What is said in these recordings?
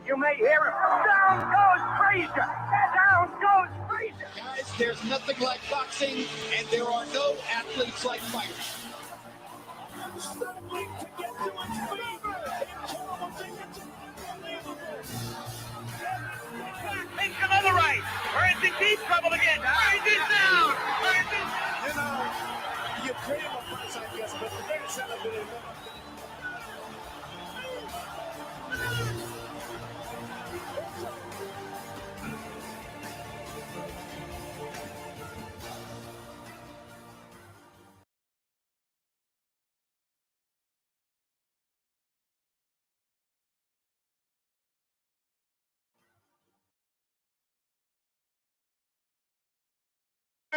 You may hear him. Down goes Frazier. Down goes Frazier. Guys, there's nothing like boxing, and there are no athletes like fighters. Makes another right. Or is in deep trouble again? Frazier down. You know, you pray him a price, I guess, but the very celebrated.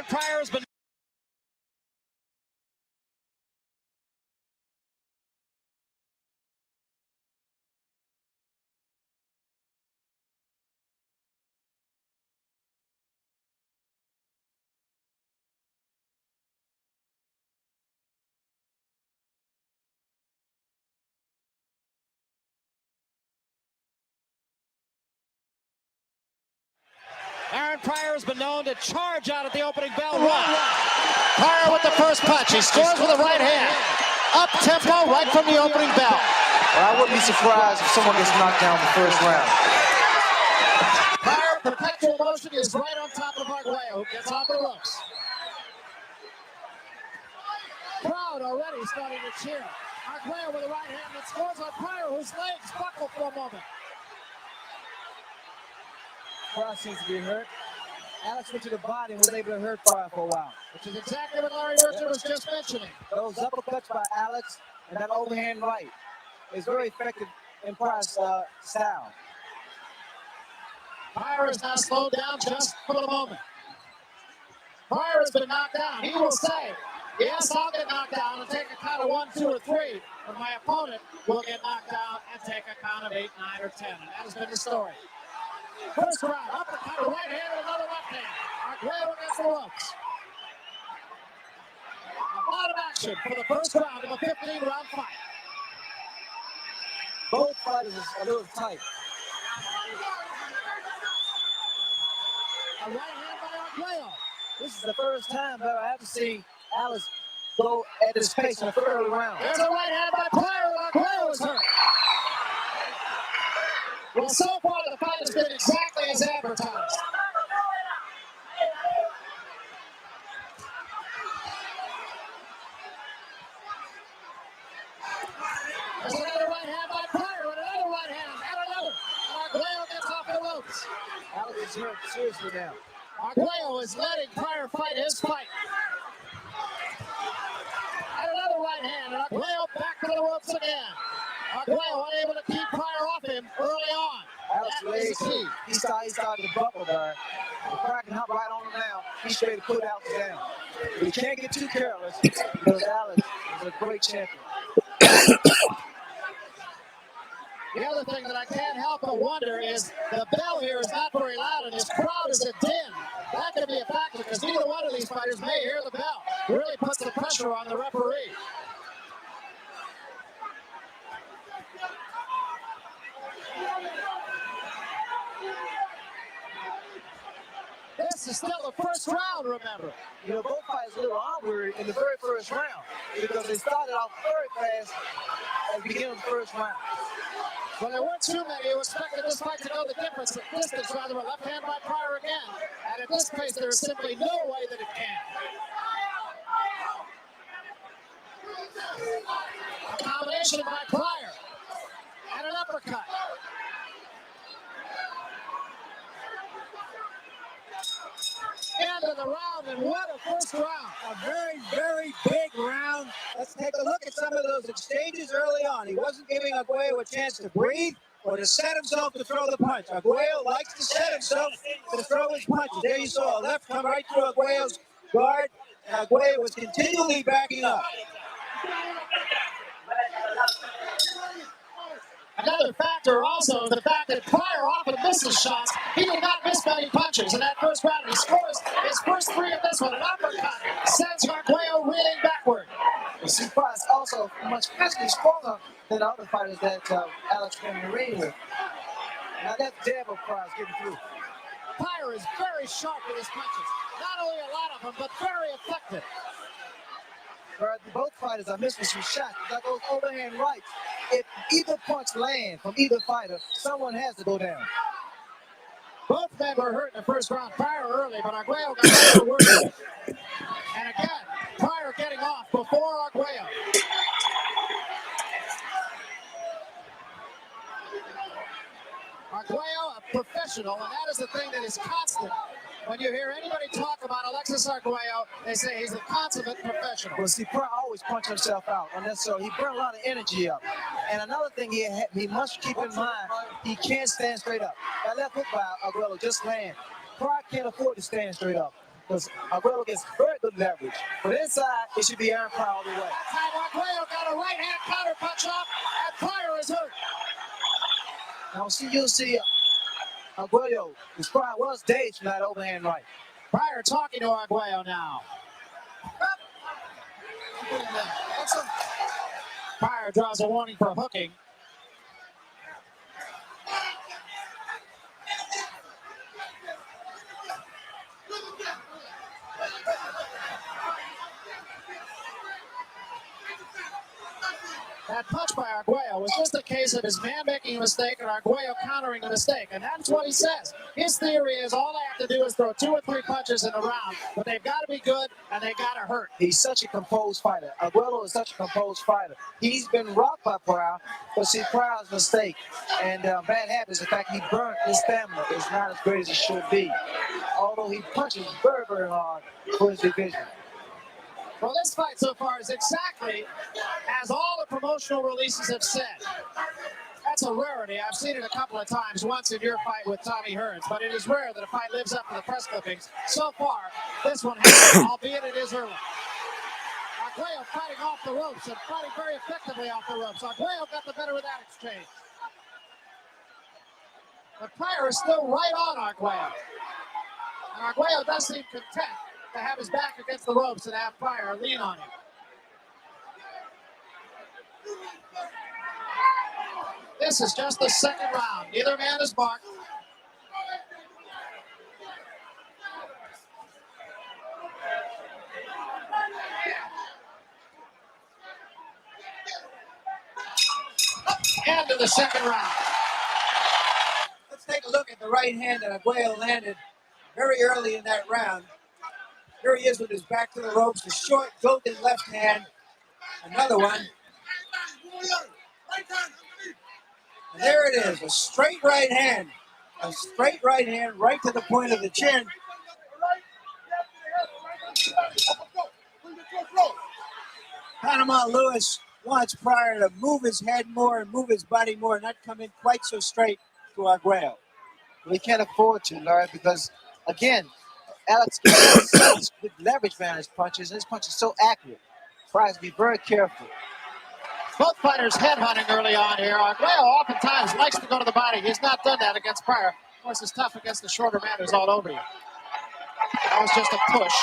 Pryor has been Pryor has been known to charge out at the opening bell. Pryor with the first punch. He scores with the right hand. Up tempo right from the opening bell. Well, I wouldn't be surprised if someone gets knocked down in the first round. Pryor, perpetual motion, is right on top of Arguello, who gets off the ropes. Crowd already starting to cheer. Arguello with the right hand that scores on Pryor, whose legs buckle for a moment. Pryor seems to be hurt. Alex went to the body and was able to hurt Pryor for a while. Which is exactly what Larry Merchant was just mentioning. Those uppercuts by Alex and that overhand right is very effective in Pryor's style. Pryor is now slowed down just for the moment. Pryor has been knocked down. He will say, yes, I'll get knocked down and take a count of 1, 2, or 3, but my opponent will get knocked down and take a count of 8, 9, or 10. And that has been the story. First round, uppercut, a right hand, and another left hand. Arguello against the ropes. A lot of action for the first round of a 15-round fight. Both fighters are a little tight. A right hand by Arguello. This is the first time that I have to see Alex go at this pace in the early round. There's a right hand by Pryor, and Arguello is hurt. Well, so far the fight has been exactly as advertised. There's another right hand by Pryor, and another right hand, and another. And Arguello gets off the ropes. Alex is hurt seriously now. Arguello is letting Pryor fight his fight. And another right hand, and Arguello back to the ropes again. Arguello unable to keep Pryor off him early on. Alex's legs, he started to buckle there. Pryor can hop right on him now. He's ready to put Alex down. But he can't get too careless because Alex is a great champion. The other thing that I can't help but wonder is the bell here is not very loud and this crowd is a din. That could be a factor because neither one of these fighters may hear the bell. It really puts the pressure on the referee. This is still the first round, remember. You know, both fighters a little awkward in the very first round because they started off very fast at the beginning of the first round. Well, there weren't too many who expected this fight to go the distance, rather, a left hand by Pryor again. And at this pace, there is simply no way that it can. A combination by Pryor. And an uppercut. End of the round, and what a first round. A very, very big round. Let's take a look at some of those exchanges early on. He wasn't giving Arguello a chance to breathe or to set himself to throw the punch. Arguello likes to set himself to throw his punches. There you saw a left come right through Arguello's guard, and Arguello was continually backing up. Another factor also is the fact that Pryor often misses shots. He did not miss many punches in that first round. He scores his first 3 of this one. An uppercut sends Arguello reeling backward. You see, Pryor's also much physically stronger than the other fighters that Alex came in the ring with. Now that jab of Pryor is getting through. Pryor is very sharp with his punches. Not only a lot of them, but very effective. Both fighters are missing some shots. Like those overhand rights. If either punch lands from either fighter, someone has to go down. Both men were hurt in the first round. Pryor early, but Arguello got better work. And again, Pryor getting off before Arguello. Arguello, a professional, and that is the thing that is constant. When you hear anybody talk about Alexis Arguello, they say he's a consummate professional. Well, see, Pryor always punch himself out unnecessarily. He burned a lot of energy up. And another thing he must keep in mind, he can't stand straight up. That left hook by Arguello just land. Pryor can't afford to stand straight up because Arguello gets very good leverage. But inside, it should be Aaron Pryor all the way. Time Arguello got a right-hand counter punch off, and Pryor is hurt. Now, you'll see Arguello, his Pryor was dazed from that overhand right. Pryor talking to Arguello now. Pryor draws a warning for hooking. That punch by Arguello was just a case of his man making a mistake and Arguello countering the mistake. And that's what he says. His theory is all I have to do is throw 2 or 3 punches in a round, but they've got to be good and they've got to hurt. He's such a composed fighter. Arguello is such a composed fighter. He's been rocked by Pryor, but see, Pryor's mistake and bad habits, the fact he burnt his stamina is not as great as it should be. Although he punches very, very hard for his division. Well, this fight so far is exactly as all the promotional releases have said. That's a rarity. I've seen it a couple of times, once in your fight with Tommy Hearns, but it is rare that a fight lives up to the press clippings. So far, this one has, albeit it is early. Arguello fighting off the ropes and fighting very effectively off the ropes. Arguello got the better of that exchange. But Pryor is still right on Arguello. And Arguello does seem content to have his back against the ropes and have Pryor lean on him. This is just the second round. Neither man is marked. End of the second round. Let's take a look at the right hand that Arguello landed very early in that round. Here he is with his back to the ropes, the short, golden left hand. Another one. And there it is, a straight right hand. A straight right hand right to the point of the chin. Panama Lewis wants Pryor to move his head more and move his body more, not come in quite so straight to Arguello. We can't afford to, Larry, because, again, Alex gets such good leverage behind his punches, and his punch is so accurate. Pryor has to be very careful. Both fighters headhunting early on here. Arguello oftentimes likes to go to the body. He's not done that against Pryor. Of course, it's tough against the shorter man who's all over you. That was just a push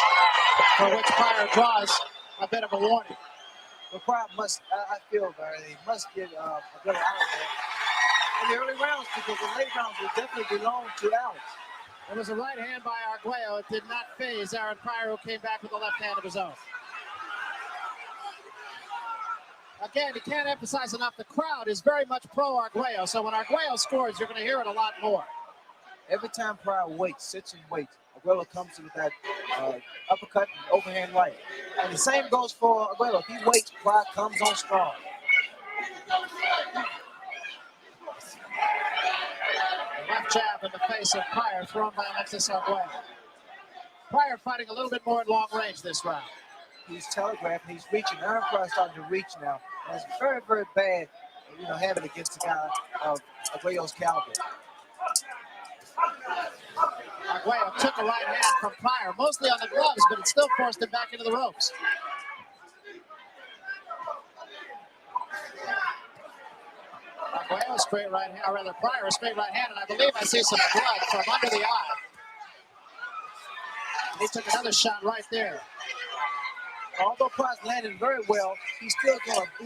for which Pryor draws a bit of a warning. But Pryor must, I feel, Larry, he must get Arguello out of there in the early rounds, because the late rounds will definitely belong to Alex. It was a right hand by Arguello. It did not faze Aaron Pryor, who came back with a left hand of his own. Again, you can't emphasize enough, the crowd is very much pro Arguello, so when Arguello scores, you're going to hear it a lot more. Every time Pryor waits, sits and waits, Arguello comes in with that uppercut and overhand right. And the same goes for Arguello. If he waits, Pryor comes on strong. Left jab in the face of Pryor, thrown by Alexis Arguello. Pryor fighting a little bit more in long range this round. He's telegraphing, he's reaching. Aaron Pryor's starting to reach now. And it's very, very bad, having against a guy of Arguello's caliber. Arguello took a right hand from Pryor, mostly on the gloves, but it still forced him back into the ropes. Arguello straight right hand, or rather Pryor a straight right hand, and I believe I see some blood from under the eye. He took another shot right there. Although Pryor's landed very well, he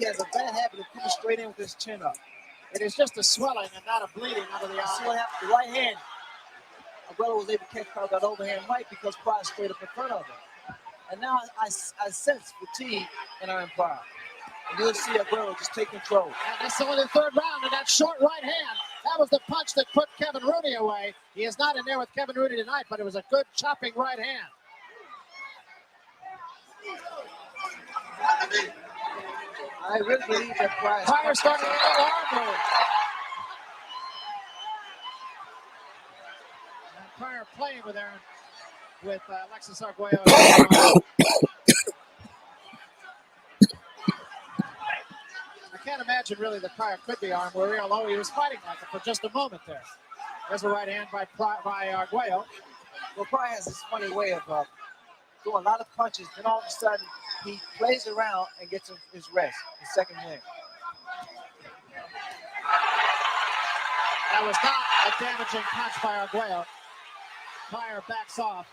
has a bad habit of coming straight in with his chin up. It is just a swelling and not a bleeding under the See eye. what happened? The right hand, Arguello was able to catch Pryor that overhand right because Pryor straight up in front of him. And now I sense fatigue in Aaron Pryor. And you'll see Arguello just take control. And this is only the third round, and that short right hand, that was the punch that put Kevin Rooney away. He is not in there with Kevin Rooney tonight, but it was a good chopping right hand. I really believe that Pryor starting a little arm move. And Pryor playing with Aaron, with Alexis Arguello. I can't imagine really that Pryor could be armed where although he was fighting like it for just a moment there. There's a right hand by Arguello. Well, Pryor has this funny way of doing a lot of punches, then all of a sudden he plays around and gets his rest, his second win. That was not a damaging punch by Arguello. Pryor backs off.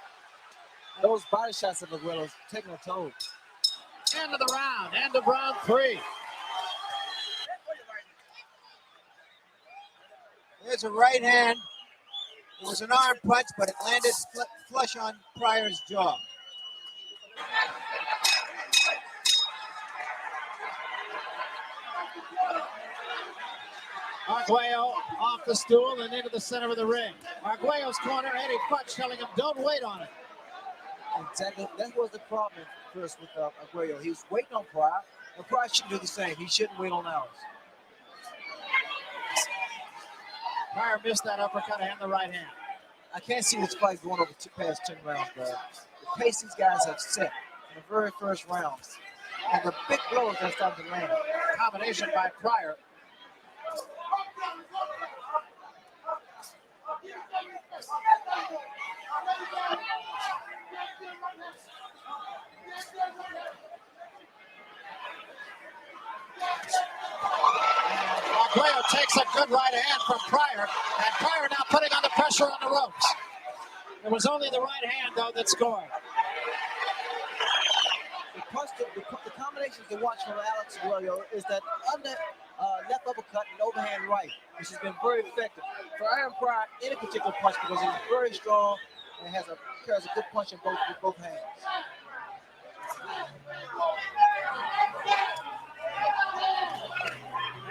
Those body shots of Arguello's taking a toll. End of the round. End of round 3. There's a right hand. It was an arm punch, but it landed flush on Pryor's jaw. Arguello off the stool and into the center of the ring. Arguello's corner, Eddie Futch telling him, don't wait on it. Exactly. That was the problem first with Arguello. He was waiting on Pryor, and Pryor shouldn't do the same. He shouldn't wait on ours. Pryor missed that uppercut and the right hand. I can't see this fight going over past 10 rounds, bro. The pace these guys have set in the very first rounds, and the big blows that started to land. Combination by Pryor. Arguello takes a good right hand from Pryor, and Pryor now putting on the pressure on the ropes. It was only the right hand, though, that scored. The combinations to watch from Alex Arguello is that left uppercut and overhand right, which has been very effective. For Aaron Pryor, any particular punch because he's very strong and carries a good punch in both hands.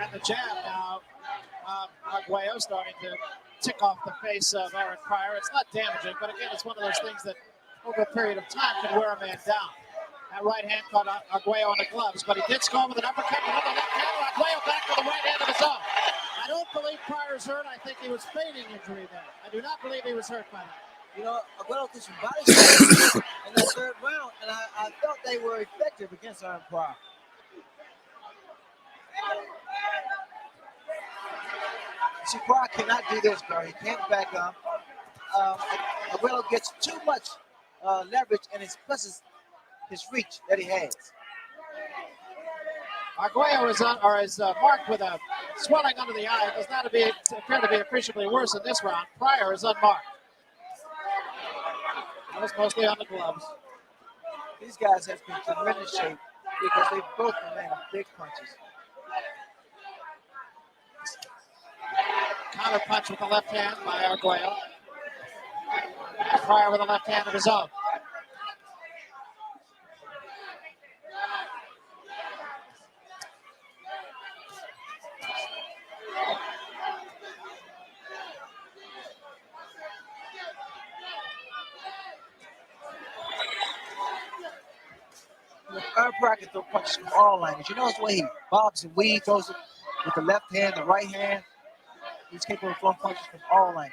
And the jab now, Arguello starting to tick off the face of Aaron Pryor. It's not damaging, but again, it's one of those things that over a period of time can wear a man down. That right hand caught Arguello on the gloves, but he did score with an uppercut and with the left hand. Arguello back with the right hand of his own. I don't believe Pryor's hurt. I think he was feigning injury there. I do not believe he was hurt by that. You know, Arguello threw some body shots in that third round, and I felt they were effective against Aaron Pryor. See, Pryor cannot do this, bro. He can't back up. Arguello gets too much leverage, and it plus his reach that he has. Arguello is marked with a swelling under the eye. It does not appear to be appreciably worse in this round. Pryor is unmarked. That was mostly on the gloves. These guys have been in tremendous shape because they both been landing big punches. Counter punch with the left hand by Arguello. Pryor with the left hand of his own. Aaron Pryor can throw punches from all angles. You notice the way he bobs and weaves, throws it with the left hand, the right hand. He's capable of throwing punches from all angles.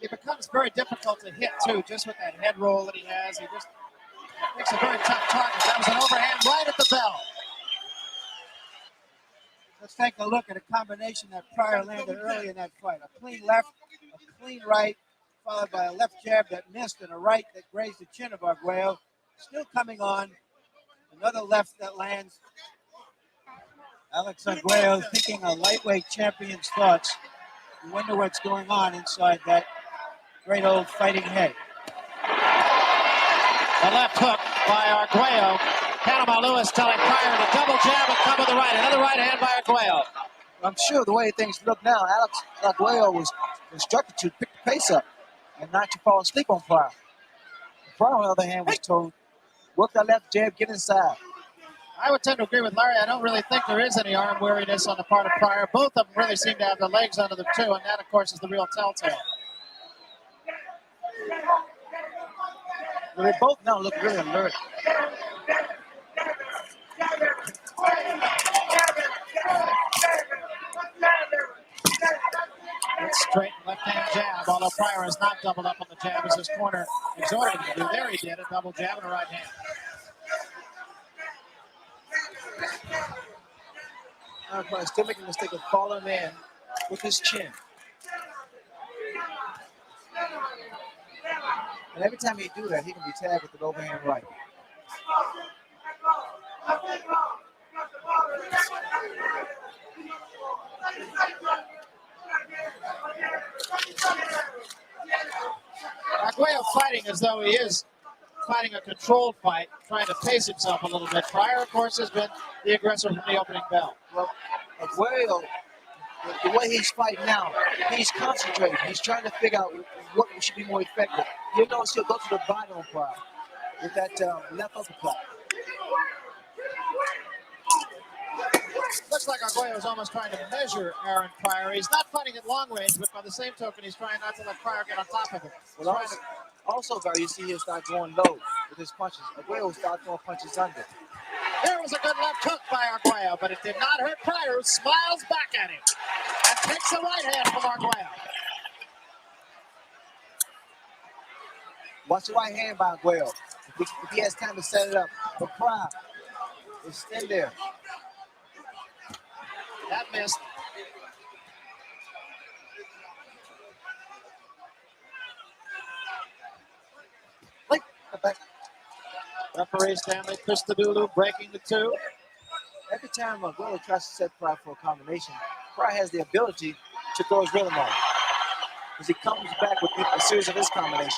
It becomes very difficult to hit, too, just with that head roll that he has. He just makes a very tough target. That was an overhand right at the bell. Let's take a look at a combination that Pryor landed early in that fight. A clean left, a clean right, followed by a left jab that missed and a right that grazed the chin of Arguello. Still coming on. Another left that lands. Alex Arguello thinking a lightweight champion's thoughts. You wonder what's going on inside that great old fighting head. The left hook by Arguello. Panama Lewis telling Pryor to double jab and come with the right. Another right hand by Arguello. I'm sure the way things look now, Alex Arguello was instructed to pick the pace up and not to fall asleep on Pryor. Pryor, on the other hand, was told, work that left jab, get inside. I would tend to agree with Larry. I don't really think there is any arm weariness on the part of Pryor. Both of them really seem to have their legs under them too, and that, of course, is the real telltale. Well, they both now look really alert. It's straight left-hand jab, although Pryor has not doubled up on the jab as his corner exhorted him to do. There he did, a double jab and a right hand. Pryor still making the mistake of falling in with his chin. And every time he do that, he can be tagged with an overhand right. Arguello fighting as though he is fighting a controlled fight, trying to pace himself a little bit. Pryor, of course, has been the aggressor from the opening bell. Well, Arguello, the way he's fighting now, he's concentrating. He's trying to figure out what should be more effective. You notice he'll go to the body on Pryor with that left uppercut. Looks like Arguello is almost trying to measure Aaron Pryor. He's not fighting at long range, but by the same token, he's trying not to let Pryor get on top of him. Well, also, Barry, you see he'll start going low with his punches. Arguello will start throwing punches under. There was a good left hook by Arguello, but it did not hurt Pryor, who smiles back at him and takes a right hand from Arguello. Watch the right hand by Arguello. If he has time to set it up. But Pryor is still there. That missed. Back. Referee Stanley Christodoulou breaking the two. Every time Arguello tries to set Pryor for a combination, Pryor has the ability to throw his rhythm on him, because he comes back with a series of his combinations.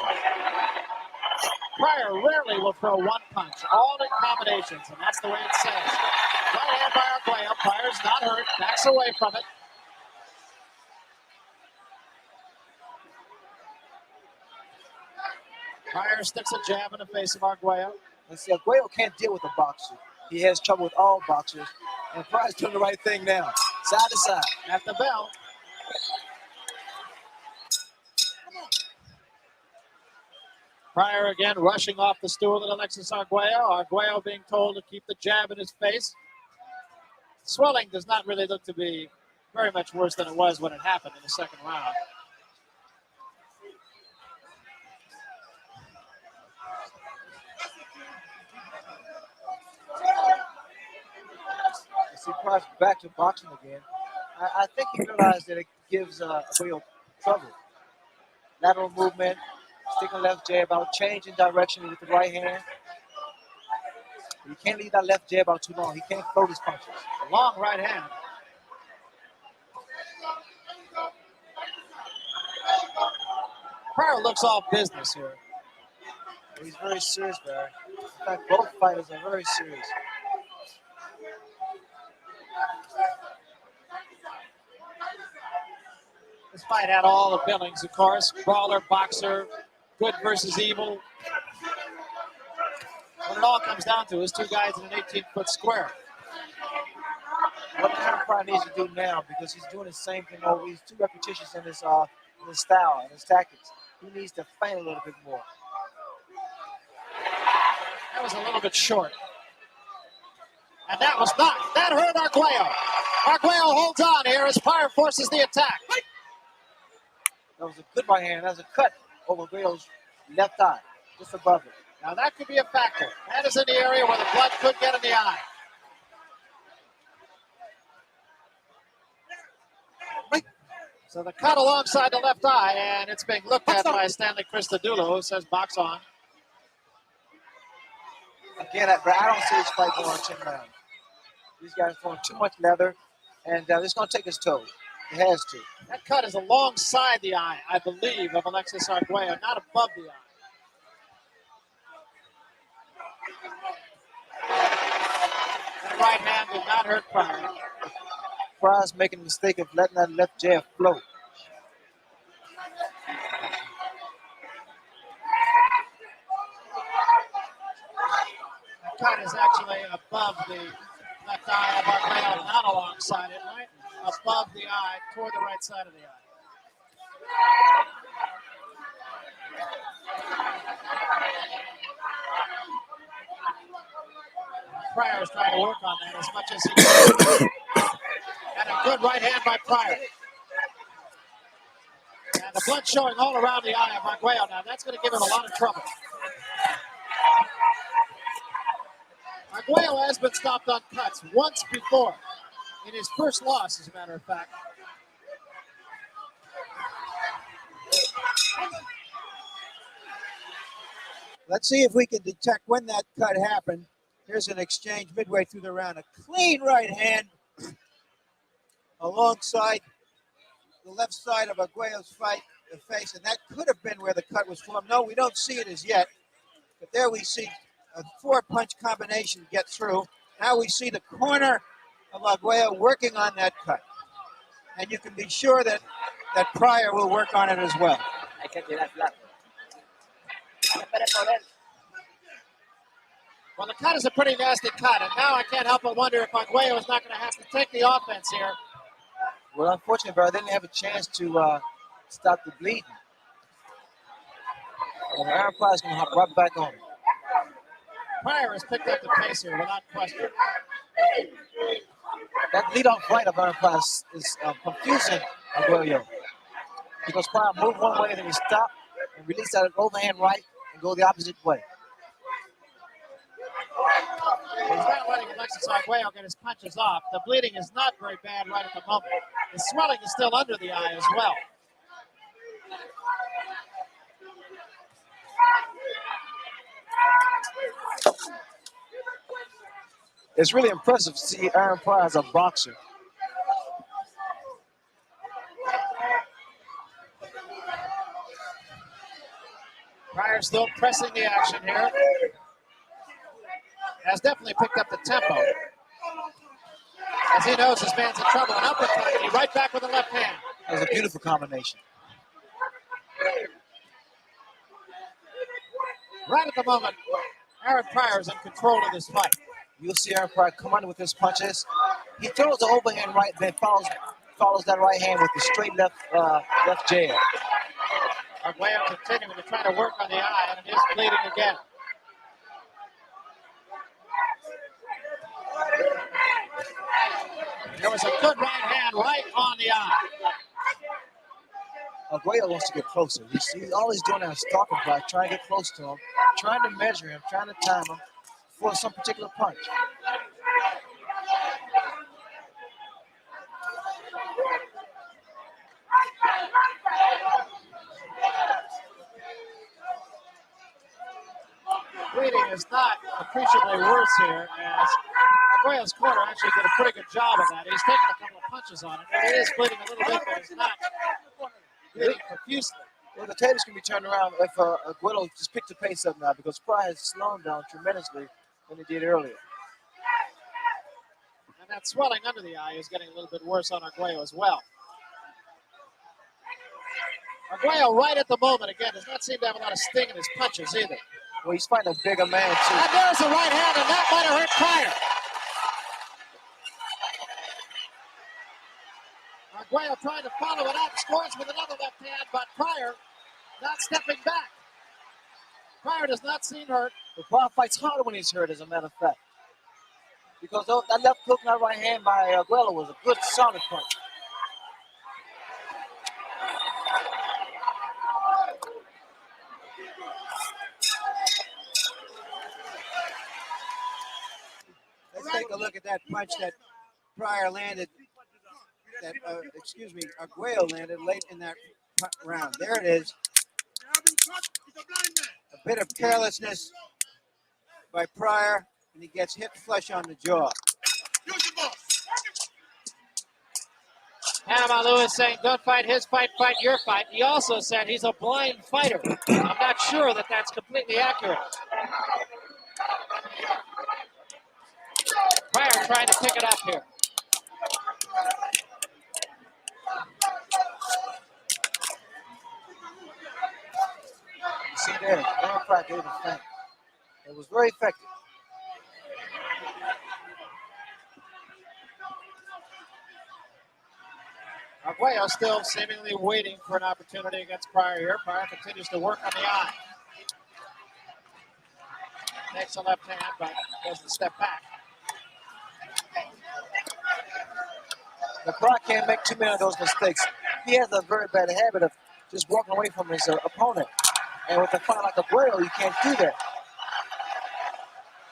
Pryor rarely will throw one punch, all in combinations, and that's the way it says. Right hand by Arguello. Pryor's not hurt, backs away from it. Pryor sticks a jab in the face of Arguello. And see, Arguello can't deal with a boxer. He has trouble with all boxers. And Pryor's doing the right thing now. Side to side. At the bell. Pryor again rushing off the stool at Alexis Arguello. Arguello being told to keep the jab in his face. Swelling does not really look to be very much worse than it was when it happened in the second round. See Pryor's back to boxing again. I think he realized that it gives Arguello trouble. Lateral movement, sticking left jab out, changing direction with the right hand. You can't leave that left jab out too long. He can't throw his punches. Long right hand. Pryor looks off business here. He's very serious, Barry. In fact, both fighters are very serious. This fight had all the billings, of course. Brawler, boxer, good versus evil. What it all comes down to is two guys in an 18-foot square. What Aaron Pryor needs to do now, because he's doing the same thing over, he's too repetitious in his style and his tactics. He needs to feint a little bit more. That was a little bit short. And that was not. That hurt Arguello. Arguello holds on here as Pryor forces the attack. That was a good right hand. That was a cut over Arguello's left eye, just above it. Now that could be a factor. That is in the area where the blood could get in the eye. So the cut alongside the left eye, and it's being looked at by Stanley Christodoulou, who says box on. Again, I don't see this fight going 10 rounds. These guys are throwing too much leather, and it's going to take his toll. It has to. That cut is alongside the eye, I believe, of Alexis Arguello, not above the eye. That right hand did not hurt Pryor. Pryor's making the mistake of letting that left jab float. The cut is actually above the left eye of Arguello, not alongside it, right? Above the eye, toward the right side of the eye. Pryor is trying to work on that as much as he can. And a good right hand by Pryor. And the blood showing all around the eye of Arguello now. That's going to give him a lot of trouble. Arguello has been stopped on cuts once before. In his first loss, as a matter of fact. Let's see if we can detect when that cut happened. Here's an exchange midway through the round. A clean right hand alongside the left side of Arguello's face, and that could have been where the cut was formed. No, we don't see it as yet, but there we see a 4-punch combination get through. Now we see the corner of Arguello working on that cut, and you can be sure that Pryor will work on it as well. Well, the cut is a pretty nasty cut, and now I can't help but wonder if Arguello is not going to have to take the offense here. Well, unfortunately, Barry didn't have a chance to stop the bleeding. And Aaron Pryor's going to hop right back on him. Pryor has picked up the pace here without question. That lead-off right of Aaron Pryor is confusing Arguello. Because Pryor moved one way, then he stopped and released that overhand right and go the opposite way. He's not letting Alexis Arguello get his punches off. The bleeding is not very bad right at the moment. The swelling is still under the eye as well. It's really impressive to see Aaron Pryor as a boxer. Pryor still pressing the action here. Has definitely picked up the tempo. As he knows his man's in trouble. An uppercut, and he right back with the left hand. That was a beautiful combination. Right at the moment, Aaron Pryor is in control of this fight. You'll see Aaron Pryor come under with his punches. He throws the overhand right, then follows that right hand with the straight left jab. Arguello continuing to try to work on the eye, and it is bleeding again. There was a good right hand right on the eye. Arguello wants to get closer. All he's doing now is stalking Pryor, trying to get close to him, trying to measure him, trying to time him for some particular punch. Bleeding is not appreciably worse here, as Arguello's corner actually did a pretty good job of that. He's taken a couple of punches on it. It is bleeding a little bit, but it's not bleeding profusely. Well, the tables can be turned around if Arguello just picked the pace up now, because Pryor has slowed down tremendously than he did earlier. And that swelling under the eye is getting a little bit worse on Arguello as well. Arguello right at the moment, again, does not seem to have a lot of sting in his punches either. Well, he's fighting a bigger man, too. And there's a right hand, and that might have hurt Pryor. Arguello trying to follow it up, scores with another left hand, but Pryor not stepping back. Pryor does not seem hurt. But Pryor fights harder when he's hurt, as a matter of fact. Because that left hook and that right hand by Arguello was a good, solid punch. Let's take a look at that punch that Pryor landed, Arguello landed late in that round. There it is. A bit of carelessness by Pryor, and he gets hit flush on the jaw. Panama Lewis saying, don't fight his fight, fight your fight. He also said he's a blind fighter. I'm not sure that that's completely accurate. Pryor trying to pick it up here. see there, Aaron Pryor gave a feint. It was very effective. Arguello still seemingly waiting for an opportunity against Pryor here. Pryor continues to work on the eye. Takes a left hand, but doesn't step back. But Pryor can't make too many of those mistakes. He has a very bad habit of just walking away from his opponent. And with a fight like Arguello, you can't do that.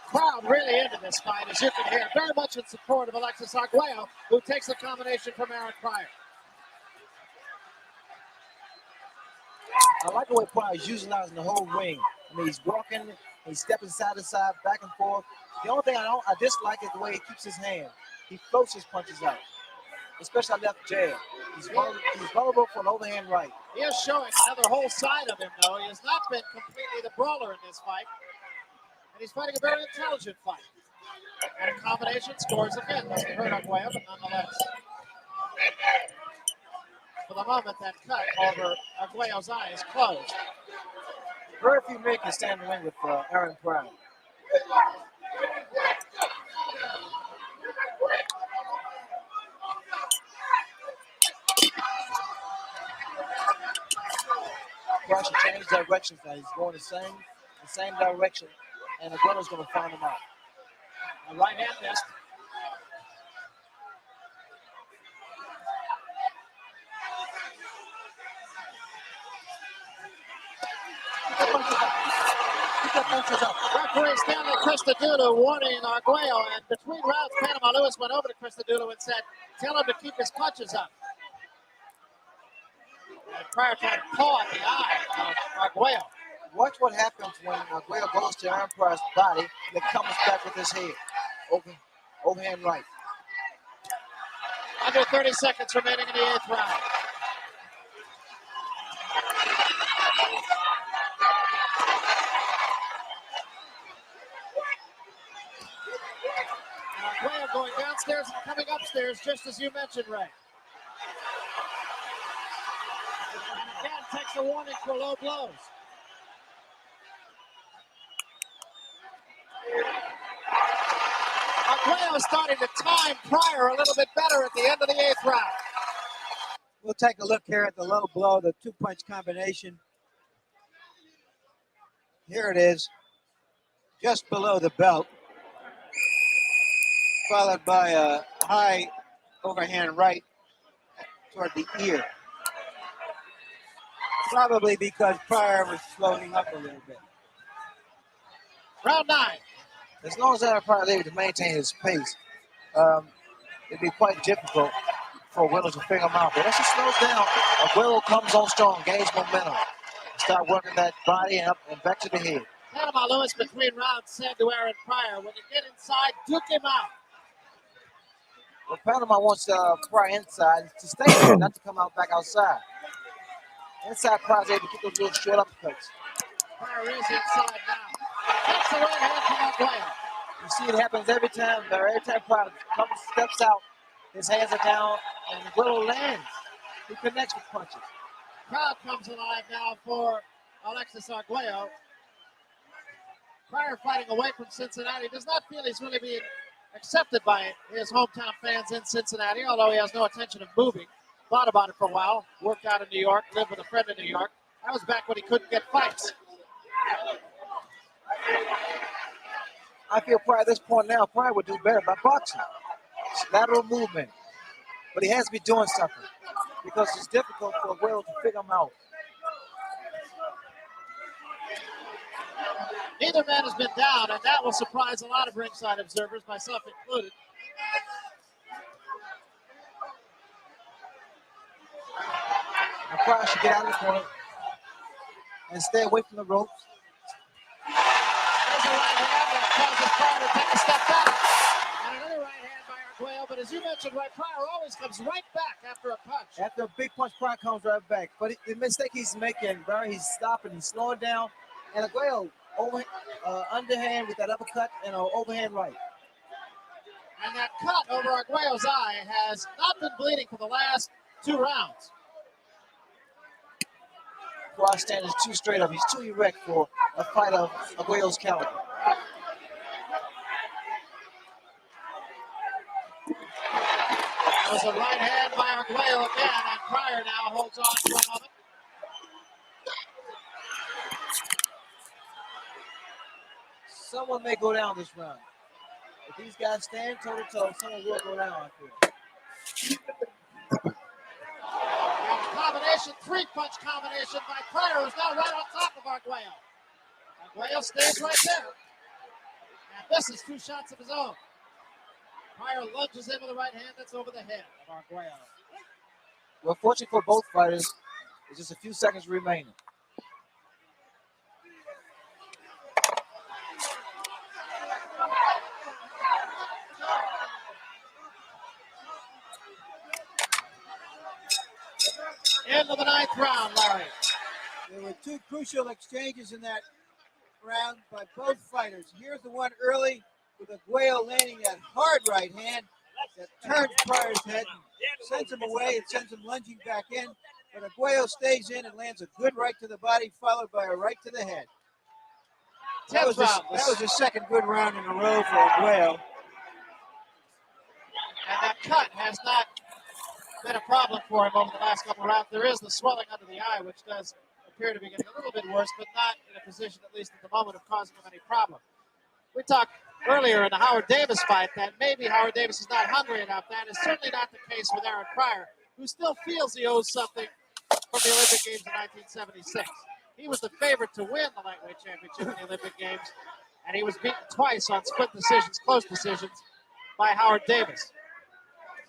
Crowd really into this fight, as you can hear. Very much in support of Alexis Arguello, who takes the combination from Aaron Pryor. I like the way Pryor is utilizing the whole ring. I mean, he's walking, he's stepping side to side, back and forth. The only thing I dislike is the way he keeps his hand. He floats his punches out, especially left jab. He's vulnerable for an overhand right. He is showing another whole side of him, though. He has not been completely the brawler in this fight. And he's fighting a very intelligent fight. And a combination scores again. Doesn't hurt Arguello, but nonetheless. For the moment, that cut over Arguello's eye is closed. Very few men can stand in the ring with Aaron Pryor. Pryor should change directions now. He's going the same direction, and Arguello's going to find him out. A right hand missed. Referee Stanley Christodoulou warning Arguello, and between rounds, Panama Lewis went over to Christodoulou and said, tell him to keep his punches up. And Pryor tried to paw at the eye of Arguello. Watch what happens when Arguello goes to Aaron Pryor's body and it comes back with his head. Overhand right. Under 30 seconds remaining in the 8th round. Arguello going downstairs and coming upstairs, just as you mentioned, Ray. And again, takes a warning for low blows. Arguello is starting to time Pryor a little bit better at the end of the 8th round. We'll take a look here at the low blow, the two-punch combination. Here it is, just below the belt, followed by a high overhand right toward the ear. Probably because Pryor was floating up a little bit. Round 9. As long as Aaron Pryor is able to maintain his pace, it'd be quite difficult for Arguello to figure him out. But as he slows down, Arguello comes on strong, gains momentum. Start working that body and up and back to the head. Panama Lewis between rounds said to Aaron Pryor, when you get inside, duke him out. Well, Panama wants Pryor inside to stay there, not to come out back outside. Inside, Pryor's able to get those little short uppercuts. Pryor is inside now. Takes the right hand from Arguello. You see it happens every time. Every time Pryor steps out, his hands are down, and Arguello lands. He connects with punches. Crowd comes alive now for Alexis Arguello. Pryor fighting away from Cincinnati does not feel he's really being accepted by his hometown fans in Cincinnati, although he has no intention of moving. Thought about it for a while, worked out in New York, lived with a friend in New York. That was back when he couldn't get fights. I feel Pryor at this point now, Pryor would do better by boxing. It's lateral movement. But he has to be doing something because it's difficult for Arguello to figure him out. Neither man has been down, and that will surprise a lot of ringside observers, myself included. Now Pryor should get out of the corner and stay away from the ropes. There's a right hand that causes Pryor to take a step back. And another right hand by Arguello, but as you mentioned, right, Pryor always comes right back after a punch. After a big punch, Pryor comes right back. But the mistake he's making, Barry, he's stopping, he's slowing down. And Arguello, underhand with that uppercut and an overhand right. And that cut over Arguello's eye has not been bleeding for the last 2 rounds. Pryor standing too straight up. He's too erect for a fight of Arguello's caliber. That was a right hand by Arguello again, and Pryor now holds on for a moment. Someone may go down this round. If these guys stand toe-to-toe, someone will go down, I feel. And a combination, three-punch combination by Pryor, who's now right on top of Arguello. Arguello stays right there. And this is two shots of his own. Pryor lunges in with a right hand that's over the head of Arguello. Well, fortunately for both fighters, there's just a few seconds remaining. End of the ninth round, Larry. There were two crucial exchanges in that round by both fighters. Here's the one early with Arguello landing that hard right hand that turns Pryor's head and sends him away. It sends him lunging back in. But Arguello stays in and lands a good right to the body, followed by a right to the head. That was the second good round in a row for Arguello. And that cut has not been a problem for him over the last couple of rounds. There is the swelling under the eye, which does appear to be getting a little bit worse, but not in a position, at least at the moment, of causing him any problem. We talked earlier in the Howard Davis fight that maybe Howard Davis is not hungry enough. That is certainly not the case with Aaron Pryor, who still feels he owes something from the Olympic Games in 1976. He was the favorite to win the lightweight championship in the Olympic Games, and he was beaten twice on split decisions, close decisions, by Howard Davis.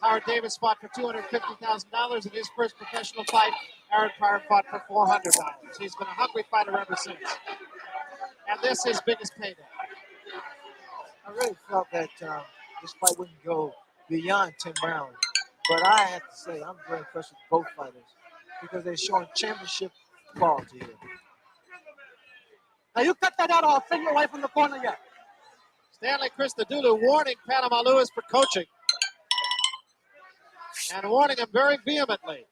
Howard Davis fought for $250,000 in his first professional fight. Aaron Pryor fought for $400. He's been a hungry fighter ever since. And this is his biggest payday. I really felt that this fight wouldn't go beyond 10 rounds. But I have to say, I'm very impressed with both fighters because they're showing championship quality here. Now you cut that out, I'll send you away from the corner yet. Stanley Christodoulou warning Panama Lewis for coaching. And warning him very vehemently.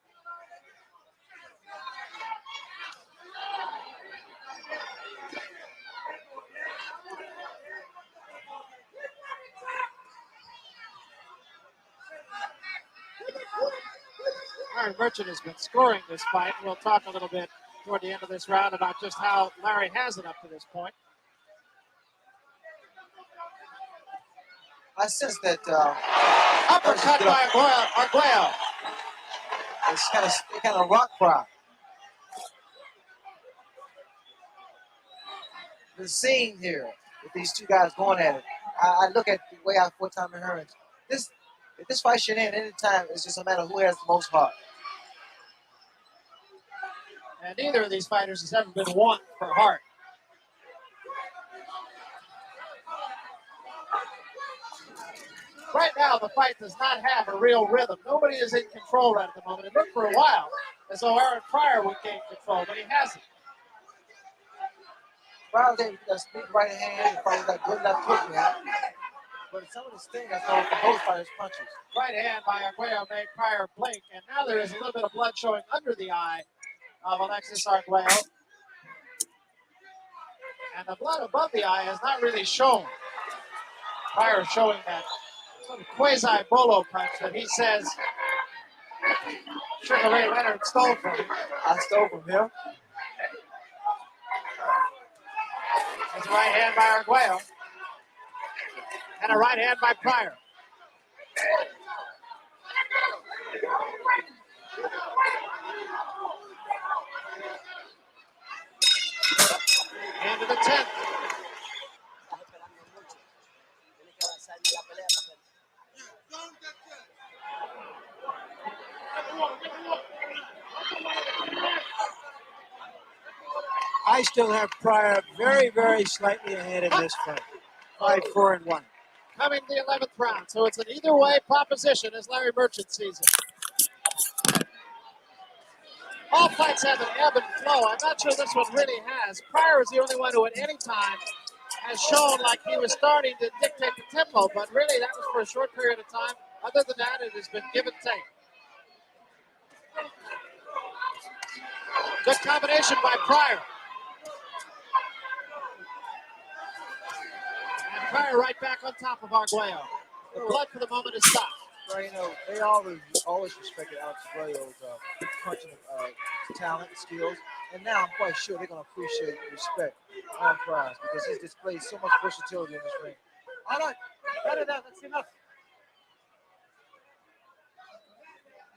Larry Merchant has been scoring this fight. We'll talk a little bit toward the end of this round about just how Larry has it up to this point. I sense that Uppercut by Arguello. it's kind of rock Pryor. The scene here with these two guys going at it. I look at the way I fought Tommy Hearns. If this fight should end any time, it's just a matter of who has the most heart. And neither of these fighters has ever been won for heart. Right now, the fight does not have a real rhythm. Nobody is in control right at the moment. It looked for a while as though Aaron Pryor would gain control, but he hasn't. Pryor gave that big right hand, probably got good left hook there. But some of the sting I saw from both fighters' punches. Right hand by Arguello made Pryor blink, and now there is a little bit of blood showing under the eye of Alexis Arguello. And the blood above the eye has not really shown. Pryor showing that some quasi-bolo punch that he says Sugar Ray Leonard stole from him. I stole from him. There's a right hand by Arguello. And a right hand by Pryor. Into the 10th. I still have Pryor very, very slightly ahead in this fight. 5-4-1. Coming to the 11th round. So it's an either way proposition as Larry Merchant sees it. All fights have an ebb and flow. I'm not sure this one really has. Pryor is the only one who at any time has shown like he was starting to dictate the tempo, but really that was for a short period of time. Other than that, it has been give and take. Good combination by Pryor. And Pryor right back on top of Arguello. The blood for the moment is stopped. Well, you know, they always respected Alex Arguello's punching talent, skills, and now I'm quite sure they're going to appreciate the respect on Pryor because he's displayed so much versatility in this ring. All right. That's enough.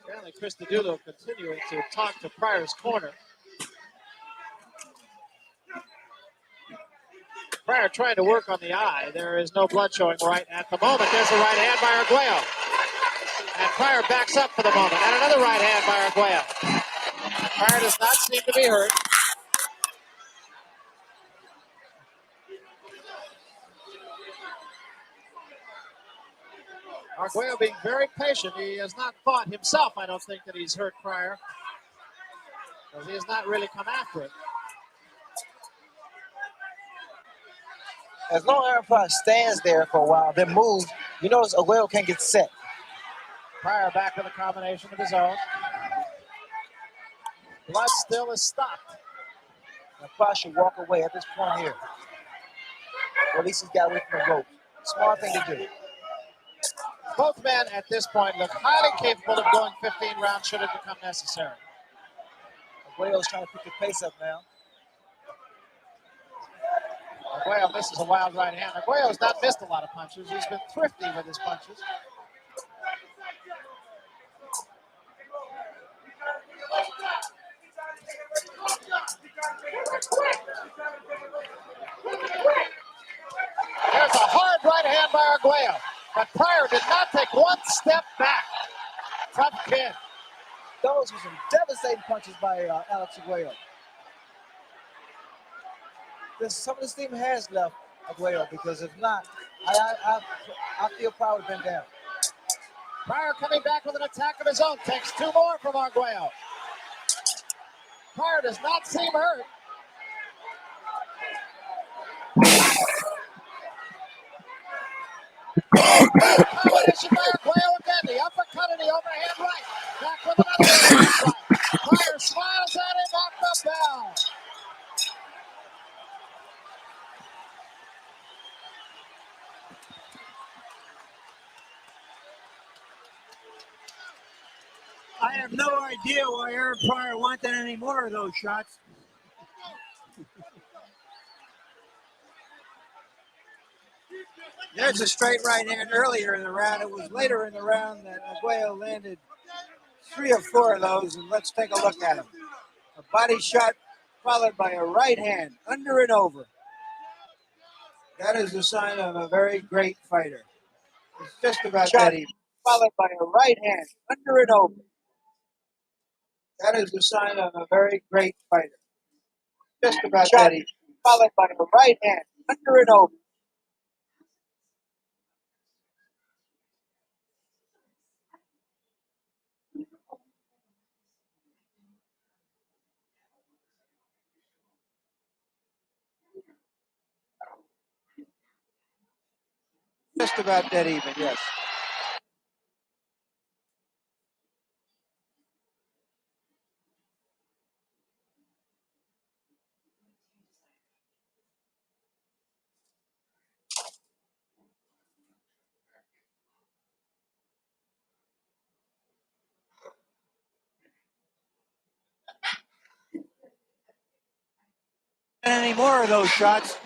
Apparently, Chris DeDulo continuing to talk to Pryor's corner. Pryor trying to work on the eye. There is no blood showing right at the moment. There's a right hand by Arguello. And Pryor backs up for the moment. And another right hand by Arguello. Pryor does not seem to be hurt. Arguello being very patient. He has not thought himself, I don't think, that he's hurt Pryor. Because he has not really come after it. As long as Aaron Pryor stands there for a while, then moves, you notice Arguello can't get set. Pryor back to the combination of his own. Blood still is stopped. And Pryor should walk away at this point here. Or at least he's got away from the rope. Smart thing to do. Both men at this point look highly capable of going 15 rounds should it become necessary. Arguello's trying to pick the pace up now. Arguello misses a wild right hand. Arguello's not missed a lot of punches. He's been thrifty with his punches. There's a hard right hand by Arguello, but Pryor did not take one step back. Tough kid. Those were some devastating punches by Alex Arguello. Some of this team has left Arguello because if not, I feel Pryor would have been down. Pryor coming back with an attack of his own. Takes two more from Arguello. Pryor does not seem hurt. Combination by Arguello again. The uppercut and the overhand right. Back with another overhand right. Pryor smiles at him off the bell. I have no idea why Aaron Pryor wanted any more of those shots. There's a straight right hand earlier in the round. It was later in the round that Arguello landed 3 or 4 of those, and let's take a look at them. A body shot followed by a right hand, under and over. That is a sign of a very great fighter. It's just about that even. Followed by a right hand, under and over. That is a sign of a very great fighter. Just about that even. Followed by a right hand, under and over. Just about dead even, yes. Any more of those shots?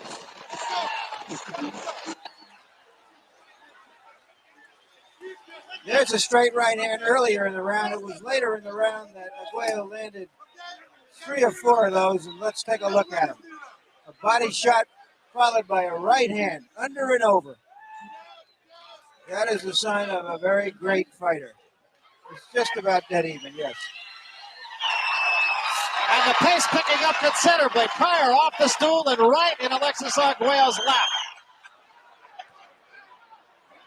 There's a straight right hand earlier in the round. It was later in the round that Arguello landed 3 or 4 of those, and let's take a look at them. A body shot followed by a right hand, under and over. That is a sign of a very great fighter. It's just about dead even, yes. And the pace picking up considerably. Pryor off the stool and right in Alexis Arguello's lap.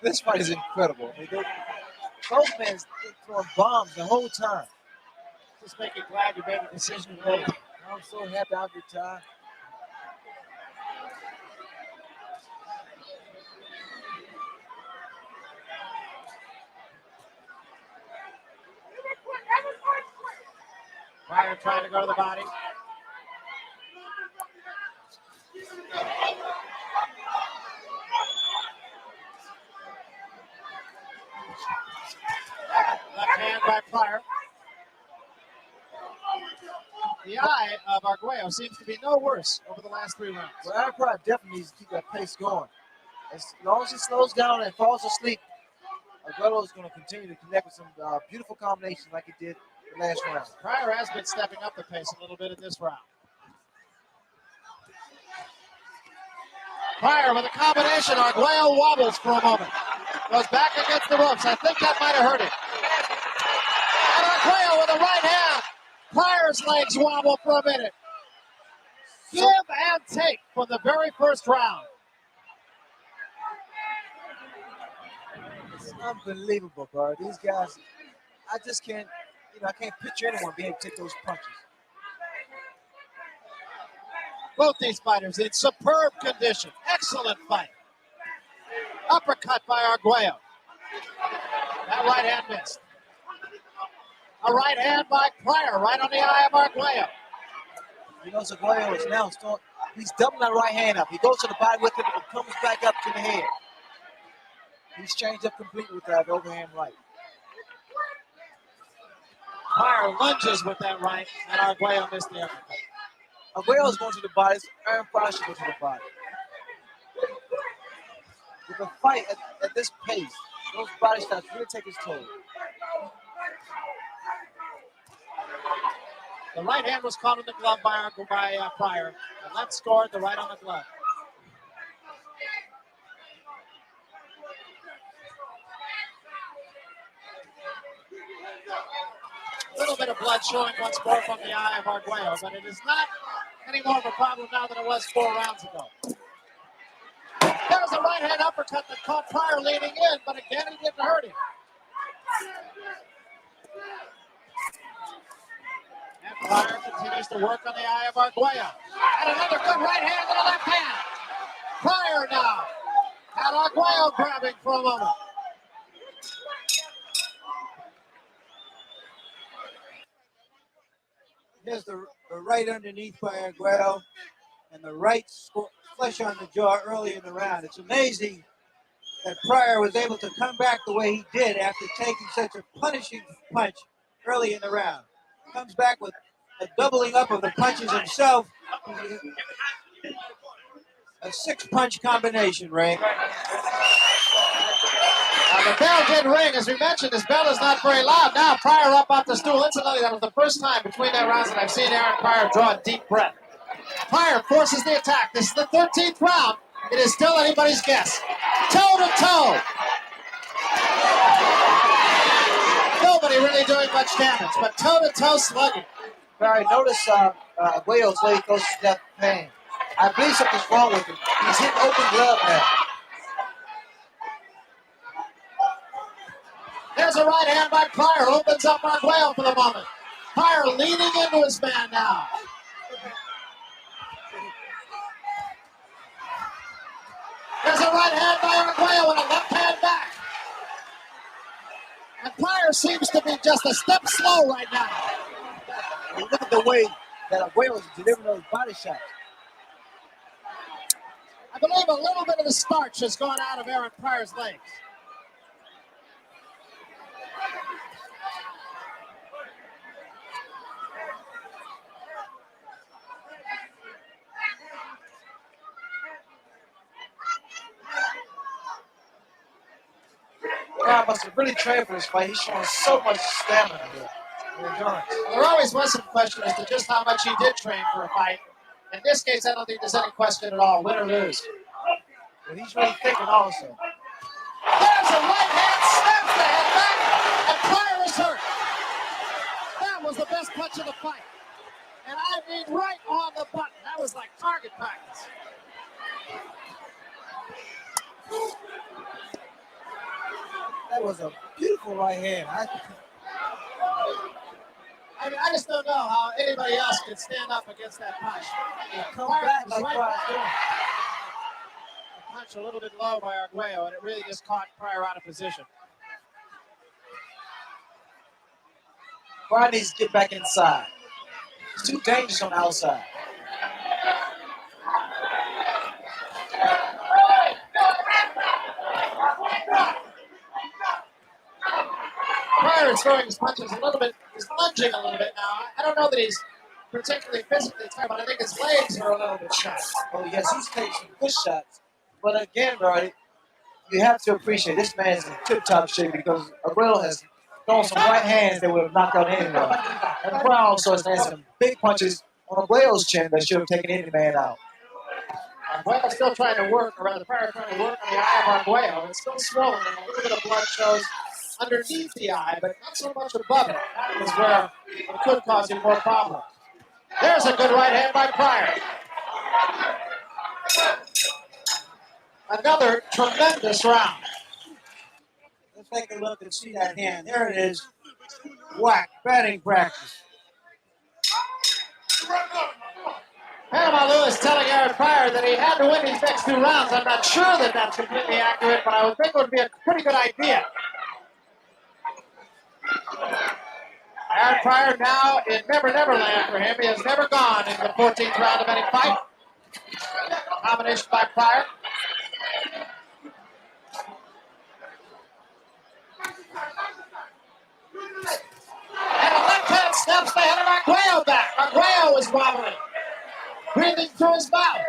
This fight is incredible. Both men throwing bombs the whole time. Just make you glad you made the decision today. I'm so happy I'll retire. Pryor trying to go to the body. Left hand by Pryor. The eye of Arguello seems to be no worse over the last 3 rounds. Well, Aaron Pryor definitely needs to keep that pace going. As long as he slows down and falls asleep, Arguello is going to continue to connect with some beautiful combinations like he did the last round. Pryor has been stepping up the pace a little bit in this round. Pryor with a combination. Arguello wobbles for a moment. Goes back against the ropes. I think that might have hurt him. And Arguello with a right hand. Pryor's legs wobble for a minute. Give and take from the very first round. It's unbelievable, bro. These guys, I just can't, I can't picture anyone being able to take those punches. Both these fighters in superb condition. Excellent fight. Uppercut by Arguello. That right hand missed. A right hand by Pryor, right on the eye of Arguello. Arguello is now he's doubling that right hand up. He goes to the body with it and comes back up to the head. He's changed up completely with that overhand right. Pryor lunges with that right, and Arguello missed the uppercut. Arguello's going to the body. Aaron Pryor should go to the body. With a fight at this pace, those body shots really take his toll. The right hand was caught in the glove by Pryor. The left scored, the right on the glove. A little bit of blood showing once more from the eye of Arguello, but it is not any more of a problem now than it was 4 rounds ago. There's a right hand uppercut that caught Pryor leaning in, but again, it didn't hurt him. And Pryor continues to work on the eye of Arguello. And another good right hand to the left hand. Pryor now. And Arguello grabbing for a moment. Here's the right underneath by Arguello and the right flush on the jaw early in the round. It's amazing that Pryor was able to come back the way he did after taking such a punishing punch early in the round. Comes back with a doubling up of the punches himself. A 6-punch combination, Ray. The bell did ring. As we mentioned, this bell is not very loud. Now Pryor up off the stool. Incidentally, that was the first time between their rounds that I've seen Aaron Pryor draw a deep breath. Pryor forces the attack. This is the 13th round. It is still anybody's guess. Toe to toe. Nobody really doing much damage, but toe to toe slugging. Barry, notice Arguello's way he goes to that pain. I believe something's wrong with him. He's hitting open glove now. There's a right hand by Pryor. Opens up Arguello for the moment. Pryor leaning into his man now. There's a right hand by Arguello and a left hand back. And Pryor seems to be just a step slow right now. You look at the way that Arguello is delivering those body shots. I believe a little bit of the starch has gone out of Aaron Pryor's legs. Pryor must have really trained for this fight. He's showing so much stamina here and endurance. There always was some question as to just how much he did train for a fight. In this case, I don't think there's any question at all, win or lose. But he's really thinking also. There's a right hand, snaps the head back, and Pryor is hurt. That was the best punch of the fight. And I mean right on the button. That was like target practice. That was a beautiful right hand. I mean, I just don't know how anybody else could stand up against that punch. Come back like Pryor's doing. A punch a little bit low by Arguello, and it really just caught Pryor out of position. Pryor needs to get back inside. He's too dangerous on the outside. Pryor is throwing his punches a little bit. He's lunging a little bit now. I don't know that he's particularly physically tired, but I think his legs are a little bit shot. Oh, yes, he's taking some good shots. But again, Brody, you have to appreciate this man's in tip-top shape because Arguello has thrown some right hands that would have knocked out anyone. And Pryor also has landed some big punches on Arguello's chin that should have taken any man out. Arguello's still trying to work, or rather Pryor trying to work on the eye of Arguello. It's still swollen, and a little bit of blood shows underneath the eye, but not so much above it. That is where it could cause you more problems. There's a good right hand by Pryor. Another tremendous round. Let's take a look and see that hand. There it is. Whack. Batting practice. Panama Lewis telling Aaron Pryor that he had to win these next 2 rounds. I'm not sure that that's completely accurate, but I would think it would be a pretty good idea. Aaron Pryor now in Never Never Land for him. He has never gone in the 14th round of any fight. Combination by Pryor. And a left hand snaps the head of Arguello back. Arguello is wobbling, breathing through his mouth.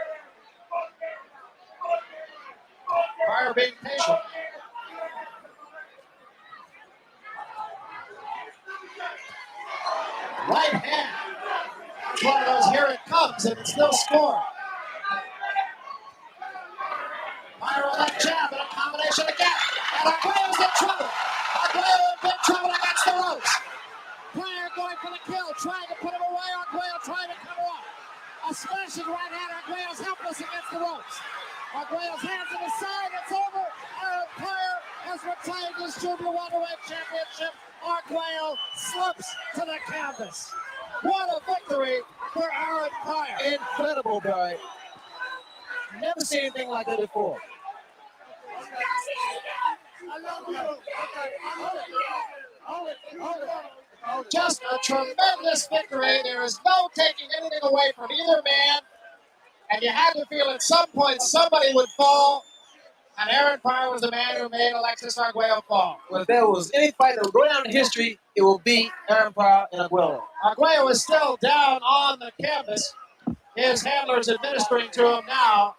Pryor being patient. Right hand. It's one of those, here it comes, and it's still scored. Pryor with that jab and a combination again. And Arguello's in trouble. Arguello in big trouble against the ropes. Pryor going for the kill, trying to put him away. Arguello trying to cover up. A smashing right hand. Arguello's helpless against the ropes. Arguello's hands to the side. It's over. Aaron Pryor has retired his junior welterweight championship. Arguello slips to the canvas. What a victory for Aaron Pryor. Incredible, Brody. Never seen anything like that before. Just a tremendous victory. There is no taking anything away from either man. And you had to feel at some point somebody would fall. And Aaron Pryor was the man who made Alexis Arguello fall. Well, if there was any fight that would go down in history, it will be Aaron Pryor and Arguello. Arguello is still down on the canvas. His handler's administering to him now.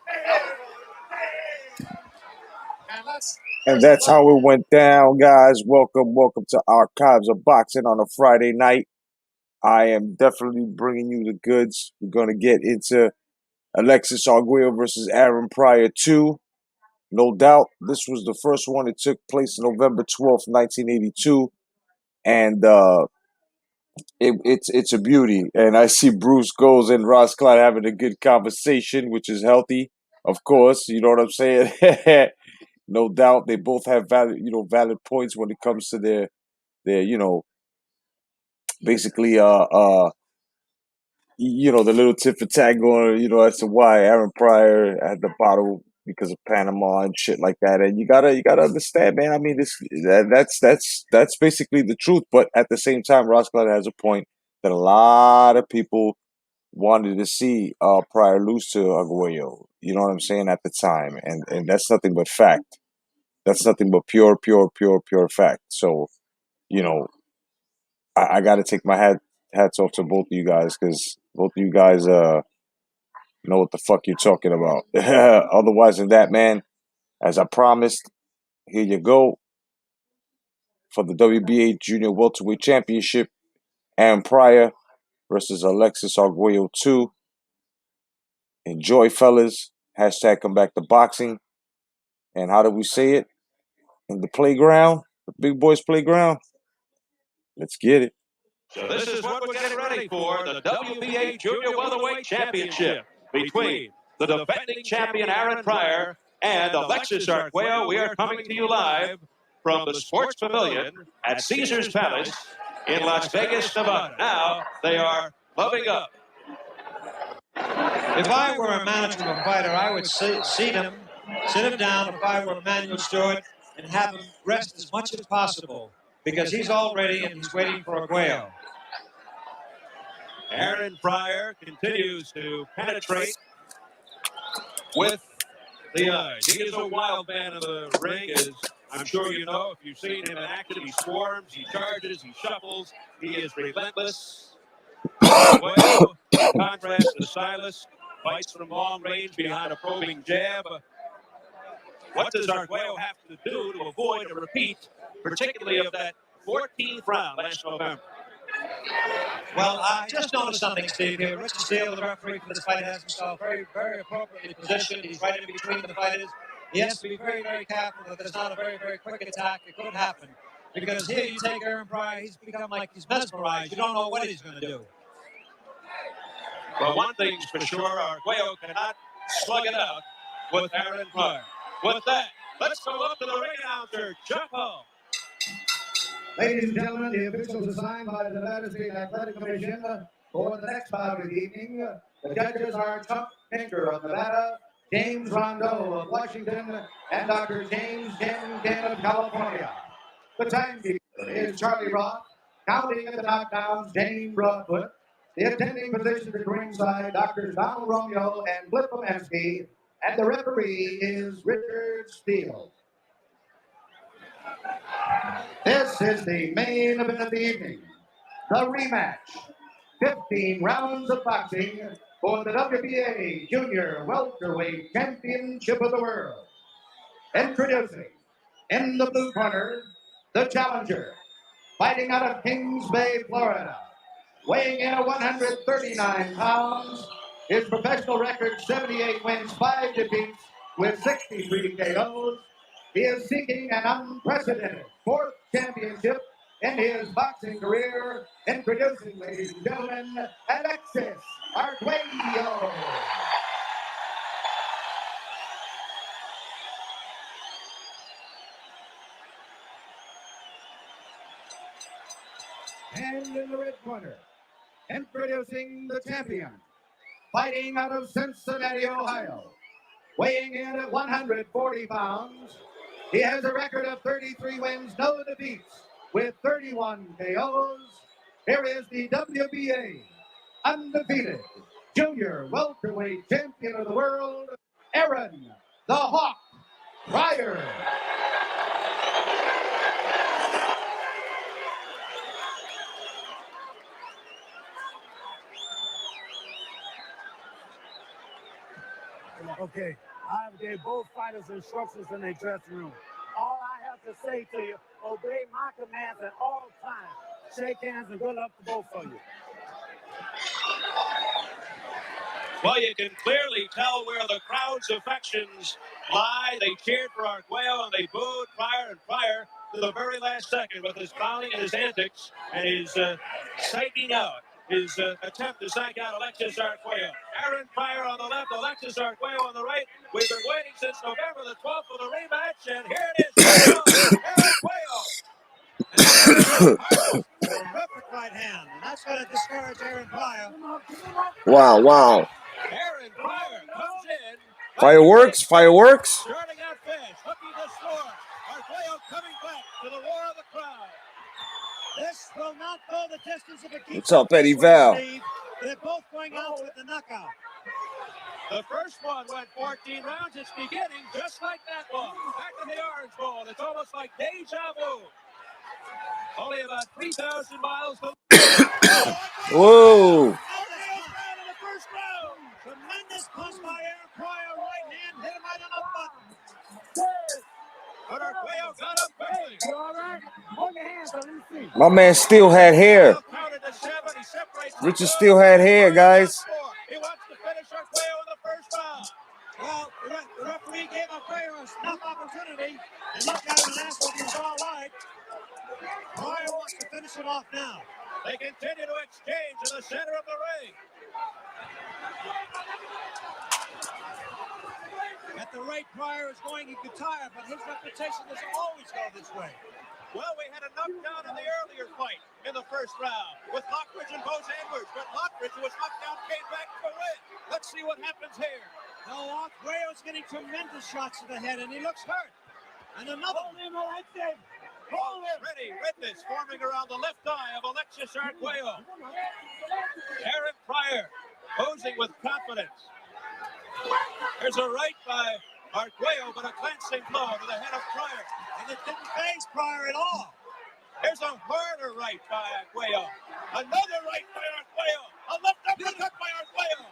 And that's how it went down, guys. Welcome to Archives of Boxing on a Friday night. I am definitely bringing you the goods. We're going to get into Alexis Arguello versus Aaron Pryor 2. No doubt, this was the first one. It took place November 12th, 1982. And it's a beauty. And I see Bruce Goes and Ross Clyde having a good conversation, which is healthy, of course. You know what I'm saying? No doubt, they both have valid points when it comes to their basically the little tit for tat going, as to why Aaron Pryor had the bottle because of Panama and shit like that. And you gotta understand, man. I mean, that's basically the truth. But at the same time, Ross Clyde has a point that a lot of people wanted to see Pryor lose to Arguello. You know what I'm saying, at the time, and that's nothing but fact. That's nothing but pure fact. So, I got to take my hats off to both of you guys, because both of you guys know what the fuck you're talking about. Otherwise than that, man, as I promised, here you go for the WBA Junior Welterweight Championship. Aaron Pryor versus Alexis Arguello 2. Enjoy, fellas. Hashtag come back to boxing. And how do we say it? In the playground, the big boys playground. Let's get it. So this is what we're getting ready for, the WBA Junior Welterweight Championship between the defending champion Aaron Pryor and Alexis Arguello. We are coming to you live from the Sports Pavilion at Caesars Palace in Las Vegas, Nevada. Now they are loving up. If I were a manager of a fighter, I would sit him down if I were Emmanuel Stewart and have him rest as much as possible, because he's all ready and he's waiting for Arguello. Aaron Pryor continues to penetrate with the eyes. He is a wild man in the ring, as I'm sure you know if you've seen him in action. He swarms, he charges, he shuffles, he is relentless. Arguello, in contrast, the stylist, fights from long range behind a probing jab. What does Arguello have to do to avoid a repeat, particularly of that 14th round last November? Well, I just noticed something, Steve, here. Richard Steele, the referee for this fight, has himself very, very appropriately positioned. He's right in between the fighters. He has to be very, very careful that there's not a very, very quick attack. It could happen. Because here you take Aaron Pryor, he's become like he's mesmerized. You don't know what he's going to do. Well, one thing's for sure, Arguello cannot slug it out with Aaron Pryor. With that, let's go up to the ring announcer, Chuck Hall. Ladies and gentlemen, the officials assigned by the Nevada State Athletic Commission for the next bout of the evening. The judges are Chuck Pinker of Nevada, James Rondeau of Washington, and Dr. James Jen of California. The timekeeper is Charlie Roth, counting at the knockdowns, James Broadfoot. The attending physicians at ringside, Drs. Donald Romeo and Flip Pomansky, and the referee is Richard Steele. This is the main event of the evening, the rematch. 15 rounds of boxing for the WBA Junior Welterweight Championship of the World. Introducing, in the blue corner, the challenger, fighting out of Kings Bay, Florida, weighing in at 139 pounds. His professional record, 78 wins, 5 defeats, with 63 KOs. He is seeking an unprecedented 4th championship in his boxing career. Introducing, ladies and gentlemen, Alexis Arguello. And in the red corner, introducing the champion, fighting out of Cincinnati, Ohio, weighing in at 140 pounds. He has a record of 33 wins, no defeats, with 31 KOs. Here is the WBA undefeated Junior Welterweight Champion of the World, Aaron the Hawk Pryor. Okay, I gave both fighters instructions in their dressing room. All I have to say to you, obey my commands at all times. Shake hands and good luck to both of you. Well, you can clearly tell where the crowd's affections lie. They cheered for Arguello and they booed Pryor and Pryor to the very last second with his fouling and his antics and his psyching out. His attempt to psych out Alexis Arguello. Aaron Pryor on the left, Alexis Arguello on the right. We've been waiting since November the 12th for the rematch, and here it is. Aaron Arguello. Perfect right hand. And that's going to discourage Aaron Pryor. Wow. Aaron Pryor comes in. Fireworks. Starting out fast, hooking the score. Arguello coming back to the roar of the crowd. This will not go the distance if it keeps What's up, Eddie Val? They're both going out with the knockout. The first one went 14 rounds. It's beginning just like that one. Back to the Orange Bowl. It's almost like deja vu. Only about 3,000 miles to... Whoa. Tremendous punch by Aaron Pryor. Right hand hit him right on the button. But Arguello got up quickly. You all right? Hold your hands up, let me see. My man still had hair. Richard still had hair, guys. He wants to finish Arguello in the first round. Well, the referee gave Pryor a snuff opportunity and looked at him and asked if he was all right. Pryor wants to finish it off now. They continue to exchange in the center of the ring. At the rate Pryor is going, he could tire, but his reputation doesn't always go this way. Well, we had a knockdown in the earlier fight in the first round with Lockridge and Bose Edwards, but Lockridge, who was knocked down, came back to win. Let's see what happens here. No, Arguello's getting tremendous shots to the head, and he looks hurt. And another. Hold him like that. Already redness forming around the left eye of Alexis Arguello. Aaron Pryor posing with confidence. There's a right by Arguello, but a glancing blow to the head of Pryor. And it didn't phase Pryor at all. There's a harder right by Arguello. Another right by Arguello. A left uppercut by Arguello.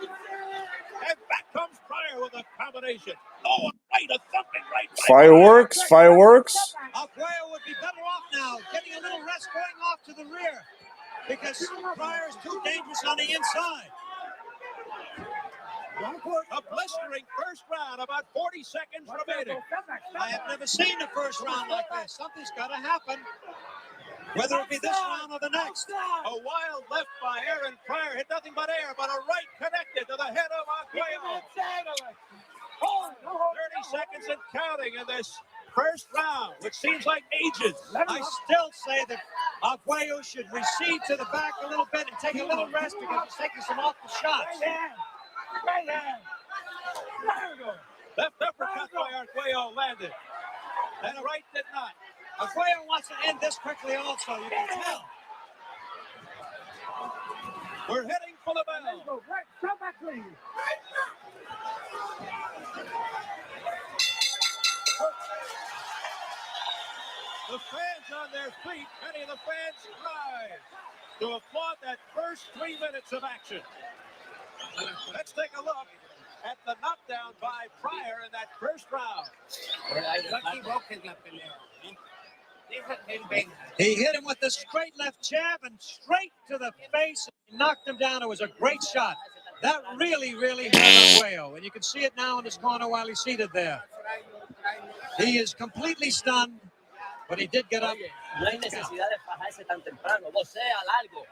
And back comes Pryor with a combination. Oh, a right, a thumping right. Fireworks, fireworks. Arguello would be better off now, getting a little rest going off to the rear, because Pryor is too dangerous on the inside. A blistering first round, about 40 seconds remaining. I have never seen a first round like this. Something's got to happen, whether it be this round or the next. A wild left by Aaron Pryor hit nothing but air, but a right connected to the head of Arguello. 30 seconds and counting in this first round, which seems like ages. I still say that Arguello should recede to the back a little bit and take a little rest, because he's taking some awful shots. Left uppercut by Arguello landed. And a right did not. Arguello wants to end this quickly also, you can tell. We're heading for the bell. The fans on their feet, many of the fans rise to applaud that first 3 minutes of action. Let's take a look at the knockdown by Pryor in that first round. He hit him with the straight left jab and straight to the face. He knocked him down. It was a great shot. That really, really hurt Arguello. And you can see it now in his corner while he's seated there. He is completely stunned, but he did get up. No hay necesidad de fajarse tan temprano. Vocea largo.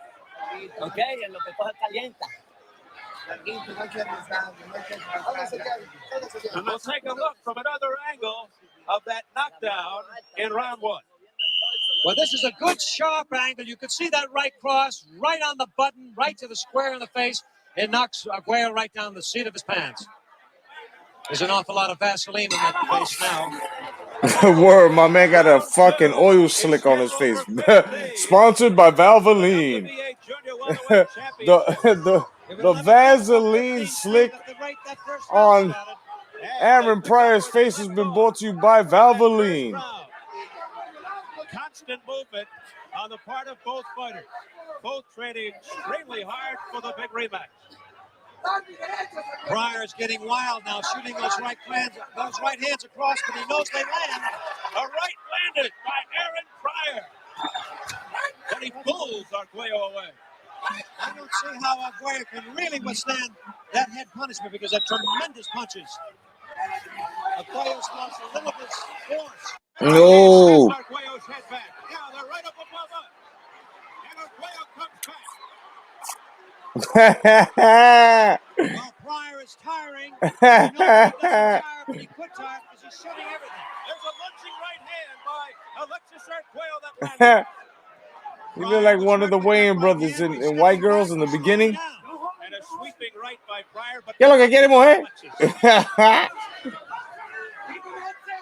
Ok, en lo que coge calienta. And we'll take a look from another angle of that knockdown in round one. Well, this is a good sharp angle. You could see that right cross, right on the button, right to the square in the face. It knocks Arguello right down the seat of his pants. There's an awful lot of Vaseline in that face now. Word, my man got a fucking oil slick on his face. Sponsored by Valvoline. the Vaseline slick on Aaron Pryor's face has been brought to you by Valvoline. Constant movement on the part of both fighters. Both training extremely hard for the big rematch. Pryor's getting wild now, shooting those right hands across, but he knows they land. A right landed by Aaron Pryor. But he pulls Arguello away. I don't see how Arguello can really withstand that head punishment, because they're tremendous punches. Arguello's lost a little of his force. No. Arguello's head back. Now they're right up above us. And Arguello comes back. Well, Pryor is tiring. He knows he doesn't tire, but he could tire because he's shooting everything. There's a lunging right hand by Alexis Arguello that landed. You look like one of the Wayans brothers in White Girls in the beginning. And a sweeping right by Pryor, but ¿Qué es lo que quiere, mujer?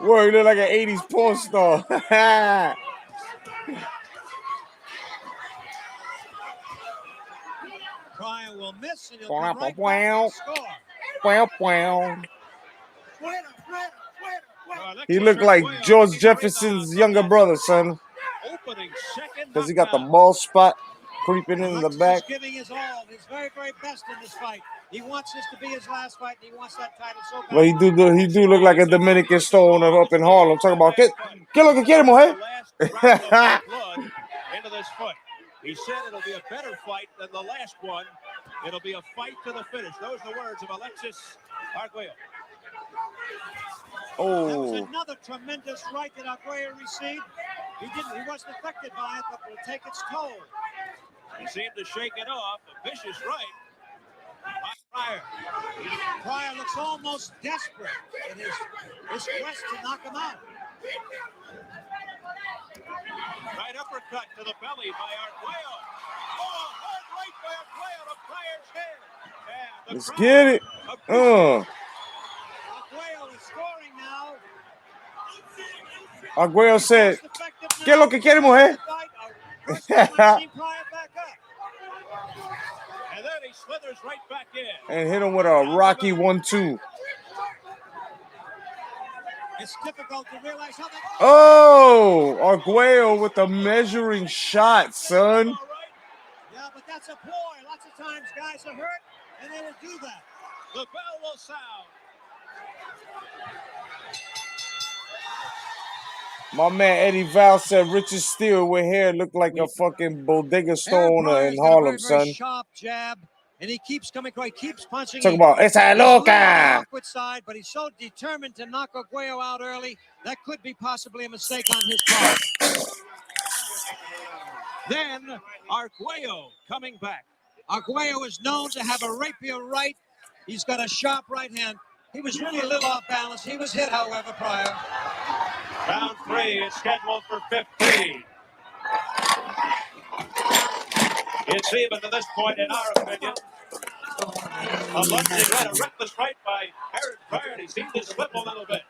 Whoa, you look like an 80s porn star. Pryor will miss, and he'll come right back and score. He looked like George Jefferson's younger brother, son. Because he got the bald spot creeping in the back. He's giving his all, his very, very best in this fight. He wants this to be his last fight, and he wants that title so bad. Well, he do look like a Dominican stoner up in Harlem. Talking about, ¿qué lo que quiere, mujer? Into this fight. He said it'll be a better fight than the last one. It'll be a fight to the finish. Those are the words of Alexis Arguello. Oh. That was another tremendous right that Arguello received. He wasn't affected by it, but will take its toll. He seemed to shake it off. A vicious right by Pryor. Pryor looks almost desperate in his quest to knock him out. Right uppercut to the belly by Arguello. Oh, hard right by Arguello to Pryor's head. Let's get it. Arguello is scoring now. Arguello said, ¿Qué es lo que quiere, mujer? And then he slithers right back in. And hit him with a Rocky 1-2. It's difficult to realize how they... Oh, Arguello with a measuring shot, son. Yeah, but that's a ploy. Lots of times guys are hurt, and they will do that. The bell will sound. My man Eddie Val said Richard Steele with hair looked like a fucking bodega store owner in Harlem, son. Very sharp jab, and he keeps coming, he keeps punching. Talk about esa loca. Awkward side, but he's so determined to knock Arguello out early. That could be possibly a mistake on his part. Then Arguello coming back. Arguello is known to have a rapier right. He's got a sharp right hand. He was really a little off balance. He was hit, however, Pryor. Round 3 is scheduled for 15. It's even to this point, in our opinion. A lunging right, a reckless right by Aaron Pryor. He seemed to slip a little bit.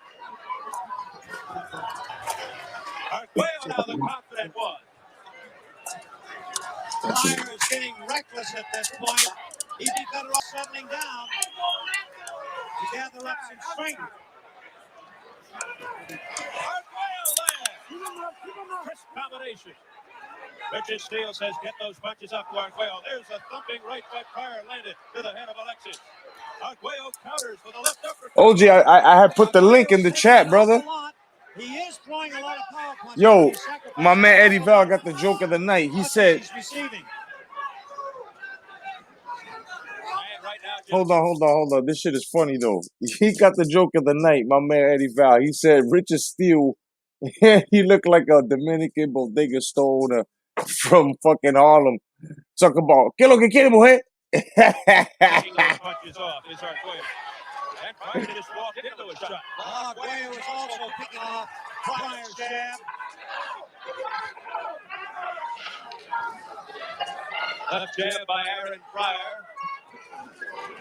Arguello now the confident one. Pryor is getting reckless at this point. He'd be better off settling down to gather up some strength. Crisp combination. Richard Steele says, get those punches up to Arguello. There's a thumping right by Pryor, landed to the head of Alexis. Arguello counters with a left uppercut. OG, I had put the link in the chat, brother. He is throwing a lot of power punches. Yo, my man Eddie Val got the joke of the night. He said, hold on. This shit is funny, though. He got the joke of the night, my man Eddie Val. He said, Richard Steele, he looked like a Dominican bodega store owner from fucking Harlem. Talk about, ¿Qué lo que quiere, mujer? Taking those punches off is Arguello. And Pryor just walked into a shot. Arguello is also picking off Pryor's jab. Left jab by Aaron Pryor.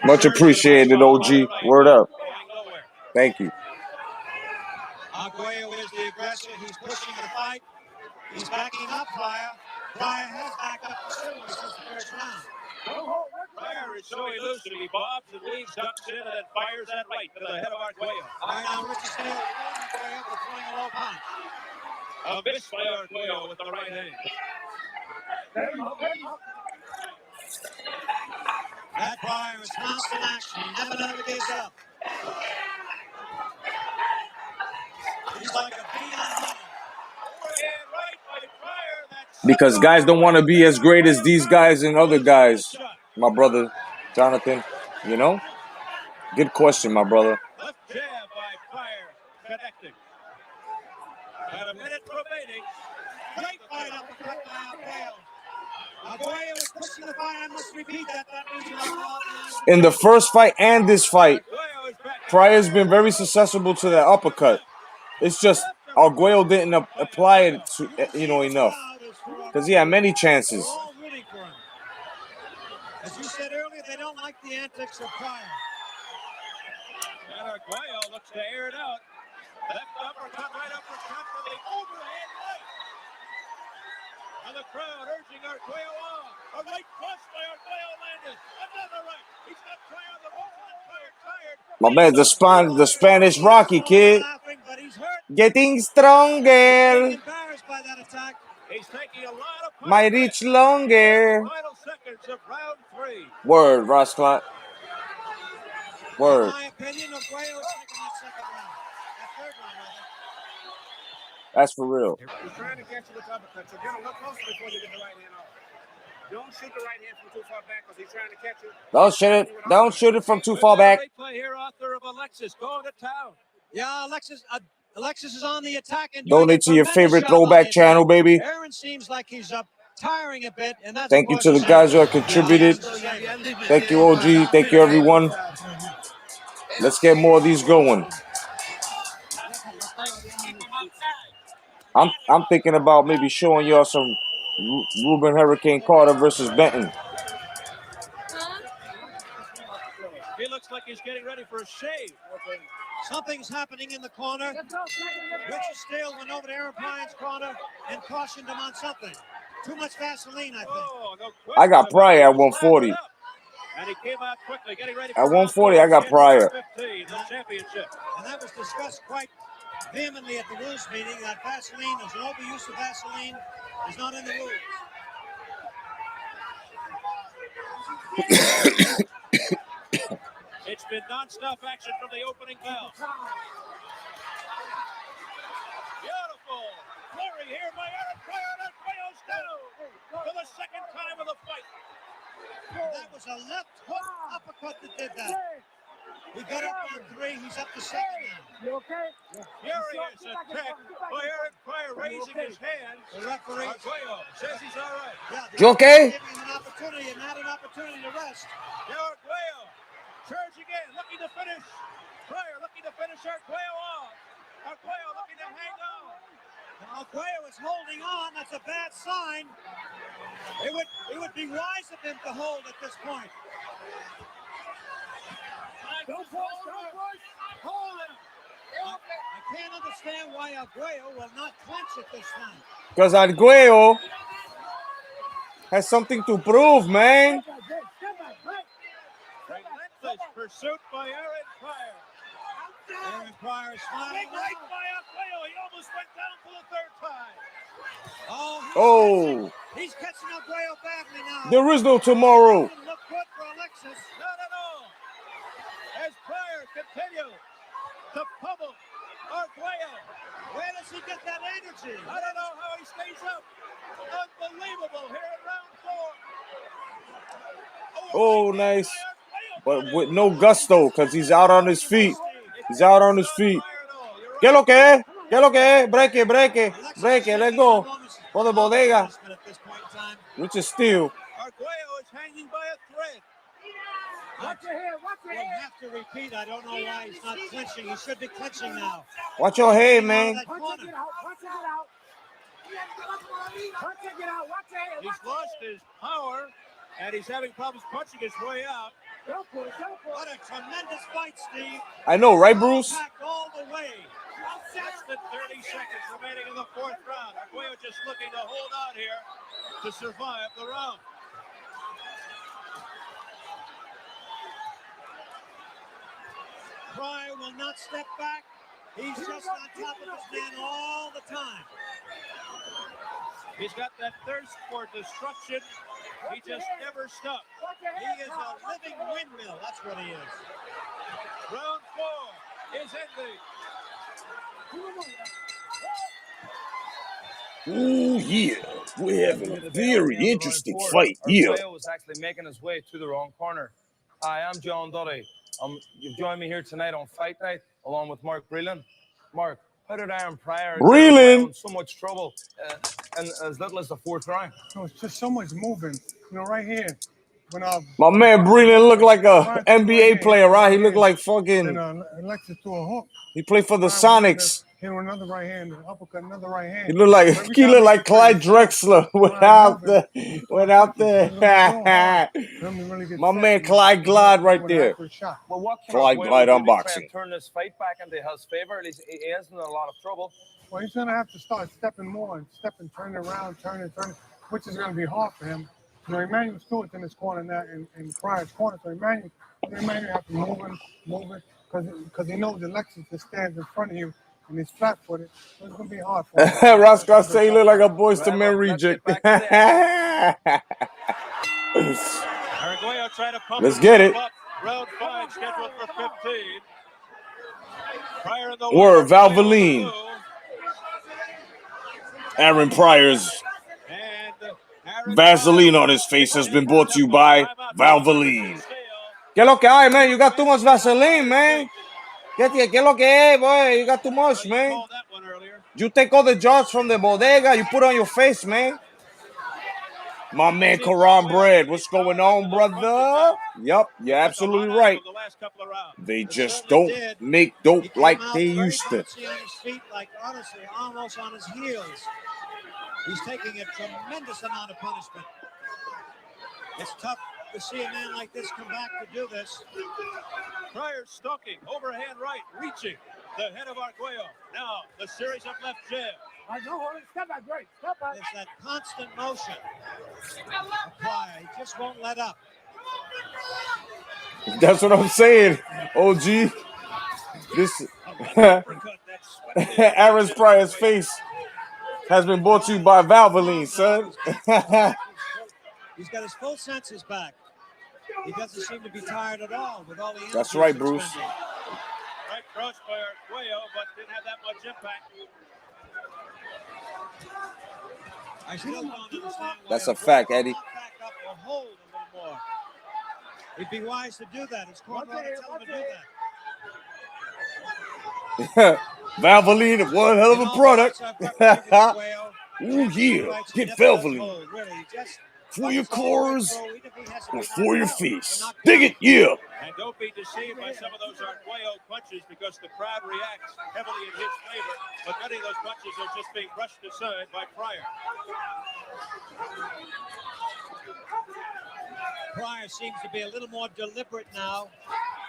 Much appreciated, OG. Word up. Thank you. Arguello is the aggressor. He's pushing the fight. He's backing up Pryor. Pryor has backed up considerably since the first round. Pryor is so elusive. He bobs and weaves, ducks in, and then fires that right to the head of Arguello. Right now, Richard Steele loading Arguello but throwing a low punch. A miss by Arguello with the right hand. That Pryor is constant action. He never gives up. He's like a bee on honey. Because guys don't want to be as great as these guys and other guys, my brother Jonathan. You know? Good question, my brother. Left jab by Pryor, connecting. At a minute remaining. Great fight uppercut by Arguello. Arguello is pushing the fight. I must repeat that. That means in the first fight and this fight, Pryor's been very susceptible to that uppercut. It's just Arguello didn't apply it to, enough. Because he had many chances. As you said earlier, they don't like the antics of Pryor. And Arguello looks to air it out. Left uppercut, right uppercut for the overhand right. And the crowd urging Arguello on. A right cross by Arguello landed. Another right. He's got Pryor on the ropes. My man, the Spanish Rocky kid. Getting stronger. He's taking a lot of My reach longer. Final seconds of round 3. Word, Rosclot. Word. In my opinion, Arguello is taking that second round. That third round, rather. That's for real. He's trying to get you with uppercut, so get a little closer before you get the right hand off. Don't shoot the right hand from too far back because he's trying to catch you. Don't shoot it from too far back. Replay here, author of Alexis going to town. Yeah, Alexis is on the attack and donate to your favorite throwback channel, baby. Aaron seems like he's tiring a bit, and that's thank you to the guys who have contributed. Thank you, OG. Thank you, everyone. Let's get more of these going. I'm thinking about maybe showing y'all some Ruben Hurricane Carter versus Benton. He looks like he's getting ready for a shave. Something's happening in the corner. Richard Steele went over to Aaron Pryor's corner and cautioned him on something. Too much Vaseline, I think. Oh, no question. I got Pryor at 140. And he came out quickly, getting ready At for 140, I got Pryor. 15, the championship. And that was discussed quite vehemently at the rules meeting, that Vaseline, there's no overuse of Vaseline, is not in the rules. It's been non-stop action from the opening bell. Beautiful flurry here by Aaron Pryor, and Arguello's down for the second time of the fight. That was a left hook uppercut that did that. He got up on 3, he's up to 2nd now. You okay? Furious attack by Aaron Pryor, raising his hands. The referee Arguello says he's all right. You okay? Giving him an opportunity and not an opportunity to rest. Arguello charging in, looking to finish. Pryor looking to finish Arguello off. Arguello looking to hang on. Arguello is holding on. That's a bad sign. It would be wise of him to hold at this point. Don't push. Hold him. I can't understand why Arguello will not clinch at this time. Because Arguello has something to prove, man. Relentless pursuit by Aaron Pryor. Aaron Pryor is smiling. Big right by Arguello. He almost went down for the 3rd time. Oh. He's catching Arguello badly now. There is no tomorrow. Doesn't look good for Alexis. Not at all. As Pryor continues to pummel Arguello. Where does he get that energy? I don't know how he stays up. Unbelievable here in round 4. Oh, nice. But with no gusto, because he's out on his feet. He's out on his feet. ¿Qué lo que es? ¿Qué lo que es? Break it. Let's go. For the bodega. Richard Steele. Arguello is hanging by a thread. Watch your head. We'll have to repeat. I don't know why he's not clinching. He should be clinching now. Watch your head, man. Punch it out. Watch your head. He's lost his power, and he's having problems punching his way out. Don't push. What a tremendous fight, Steve. I know, right, Bruce? All the way. Less than 30 seconds remaining in the 4th round. Arguello just looking to hold out here to survive the round. Pryor will not step back. He's just on top of his man all the time. He's got that thirst for destruction. He just never stops. He is a living windmill. That's what he is. Round 4 is ending. Ooh, yeah. We're having a very interesting fight here. Arguello was actually making his way to the wrong corner. Hi, I'm John Duddy. You've joined me here tonight on Fight Night, along with Mark Breland. Mark, how did Aaron Pryor get in so much trouble in as little as the 4th round? So it's just so much moving. Right here. When my man Breland looked like a NBA player, right? He looked like fucking. Alexis to a hook. He played for the Sonics. Hit another right hand, uppercut, another right hand. He looked like Clyde Drexler went out there. My man Clyde Glide right there. Well, what Clyde Glide unboxing. Turn this fight back into his favor. He is in a lot of trouble. Well, he's gonna have to start stepping more and turning around, turning, which is gonna be hard for him. Emmanuel Stewart's in his corner now, in Pryor's corner. So Emmanuel have to move it, because he knows Alexis just stands in front of you. And he's flat-footed, so it's going to be hard for him. Roscoe say he look like a Boyz II Men reject. Let's get it. Round 5 scheduled for 15. Pryor in the Word, Valvoline. Aaron Pryor's Vaseline on his face has been brought to you by Valvoline. ¿Qué lo que hay, man? You got too much Vaseline, man. ¿Qué lo que es, boy? You got too much, man. You take all the jars from the bodega, you put it on your face, man. My man Karan Bread, what's going on, brother? Yep, you're absolutely right. They just don't make dope like they used to. On his feet, like honestly, almost on his heels. He's taking a tremendous amount of punishment. It's tough to see a man like this come back to do this. Pryor stalking, overhand right, reaching the head of Arguello. Now the series of left jab. I know, step back, great. Step back. It's that constant motion of Pryor. He just won't let up. That's what I'm saying, OG. This Aaron Pryor's face has been brought to you by Valvoline, son. He's got his full senses back. He doesn't seem to be tired at all with all the energy. That's right, Bruce. Right cross by Arguello, but didn't have that much impact. I still don't understand why That's a fact, Eddie. back up or hold a little more. It'd be wise to do that. His corner ought to tell him to do that. Valvoline, one hell of a product. Ooh, yeah. Get Valvoline. For your cores or for your face. Dig it, yeah. And don't be deceived by some of those Arguello punches because the crowd reacts heavily in his favor, but many of those punches are just being brushed aside by Pryor. Pryor seems to be a little more deliberate now.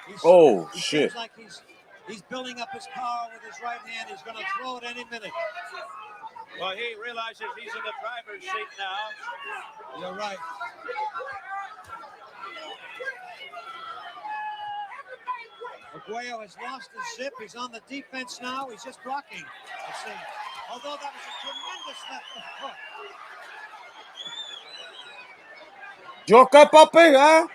He shit. seems like he's building up his power with his right hand. He's going to throw it any minute. Well, he realizes he's in the driver's seat now. You're right. Arguello has lost his zip. He's on the defense now. He's just blocking. Although that was a tremendous left hook. Joker Papi, huh?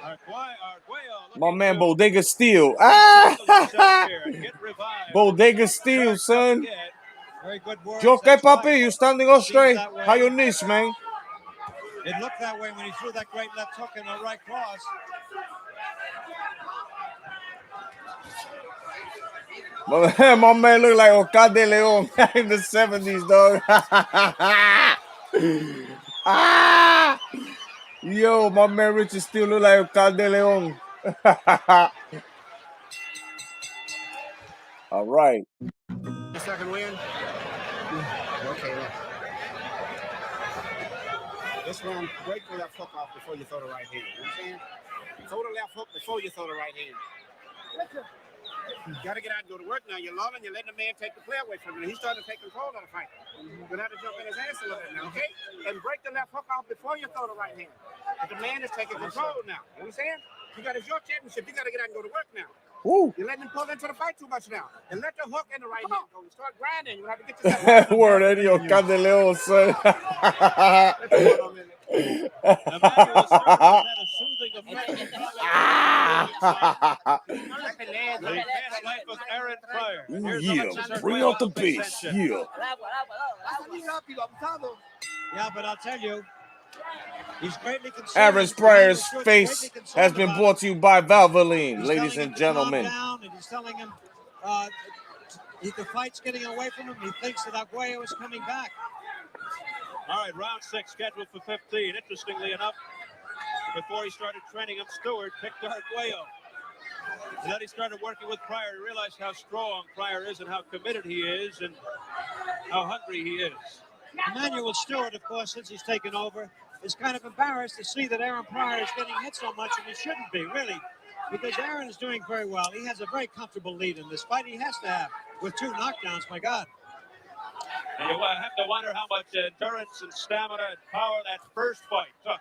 Arguello, my man Bodega Steel. Ah! Bodega Steel, son. Very good words. Joker Papi, you standing up straight. How your knees, man? It looked that way when he threw that great left hook in the right cross. My man look like Oscar de Leon in the 70s, dog. Ah! Yo, my man Richard still look like Oscar de Leon. All right. The second win? Okay, look. This one, break the left hook off before you throw the right hand. You know what I'm saying? Throw the left hook before you throw the right hand. You got to get out and go to work now. You're lulling, you're letting the man take the play away from you. He's starting to take control of the fight. You're going to have to jump in his ass a little bit now, okay? And break the left hook off before you throw the right hand. But the man is taking control now. You know what I'm saying? It's your championship. You got to get out and go to work now. Woo. You're letting him pull into the fight too much now. And let the hook in the right hand go. Start grinding. You have to get yourself. Word, Eddie Oscar de Leon, son. Yeah, bring out the bass. Yeah. Yeah, but I'll tell you, he's greatly concerned. Aaron Pryor's face has been brought to you by Valvoline, ladies and gentlemen. Down and he's telling him the fight's getting away from him. He thinks that Arguello is coming back. All right, round 6 scheduled for 15. Interestingly enough, before he started training him, Stewart picked Arguello. And then he started working with Pryor. He realized how strong Pryor is and how committed he is and how hungry he is. Emmanuel Stewart, of course, since he's taken over, is kind of embarrassed to see that Aaron Pryor is getting hit so much, and he shouldn't be, really, because Aaron is doing very well. He has a very comfortable lead in this fight. He has to have, with 2 knockdowns, my God. And you have to wonder how much endurance and stamina and power that first fight took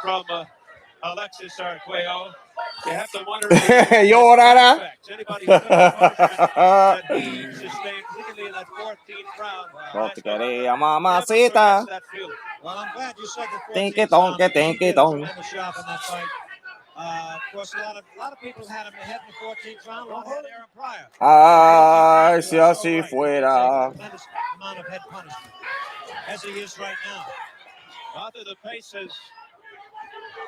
from Alexis Arguello. You have to wonder if Llorara. anybody who took the punishment that he sustained, particularly in that 14th round. Mamacita. Well, I'm glad you said the 14th Think it on, round. think it on. He did a tremendous job in that fight. Of course, a lot of people had him ahead in the 14th round. A lot had Aaron Pryor. Ay, si así fuera. A tremendous amount of head punishment, as he is right now. Rather, the pace has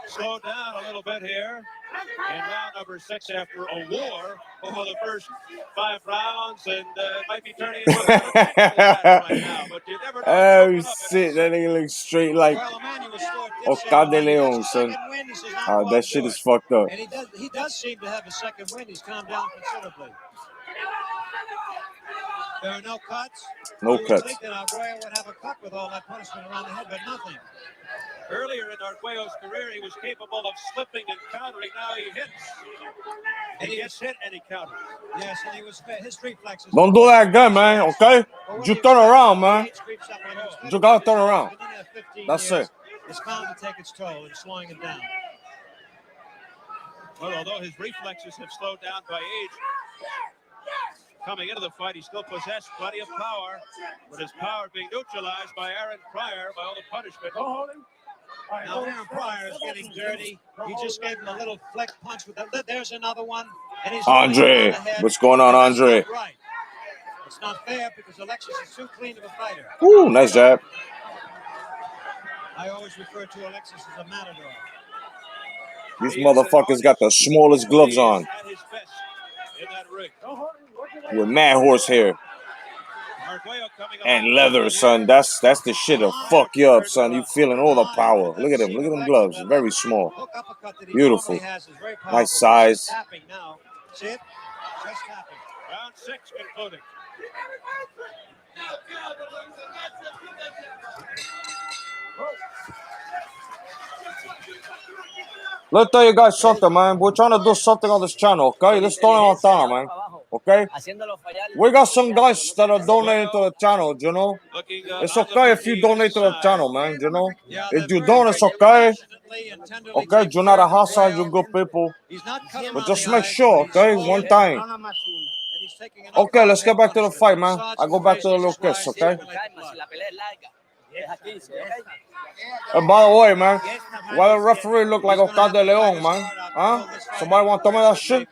slowed down a little bit here in round number 6 after a war over the first 5 rounds, and might be turning into a right now, but you never know. Oh shit, that nigga looks straight like Oscar de Leon, son. That shit is fucked up. And he does seem to have a second win. He's calmed down considerably. There are no cuts. No you cuts. Would think that Arguello would have a cut with all that punishment around the head, but nothing. Earlier in Arguello's career, he was capable of slipping and countering. Now he hits. And he gets hit and he counters. Yes, and he was his reflexes. Don't do that again, man, okay? You turn around, man. You gotta turn around. That's it. It's bound to take its toll in slowing him down. Well, although his reflexes have slowed down by age, coming into the fight, he still possessed plenty of power, but his power being neutralized by Aaron Pryor by all the punishment. Now Aaron Pryor is getting dirty. He just gave him a little flick punch with that. There's another one. And he's Andre, what's going on, Andre? Not right. It's not fair because Alexis is too clean of a fighter. Ooh, nice jab. I always refer to Alexis as a matador. These motherfuckers got the smallest gloves on. With mad horsehair. And leather, son. That's the shit that'll fuck you up, son. You feeling all the power. Look at him. Look at them gloves. Very small. Beautiful. Nice size. See it? Just happened. Round 6 concluding. Let's tell you guys something, man. We're trying to do something on this channel, okay? Let's throw it on time, man. Okay? We got some guys that are donating to the channel, you know? It's okay if you donate to the channel, man, you know? If you don't, it's okay. Okay, you're not a hostile, you're good people. But just make sure, okay? One time. Okay, let's get back to the fight, man. I go back to the little kiss, okay? And by the way, man, why the referee look like Oscar de Leon, man? Huh? Somebody want to tell me that shit?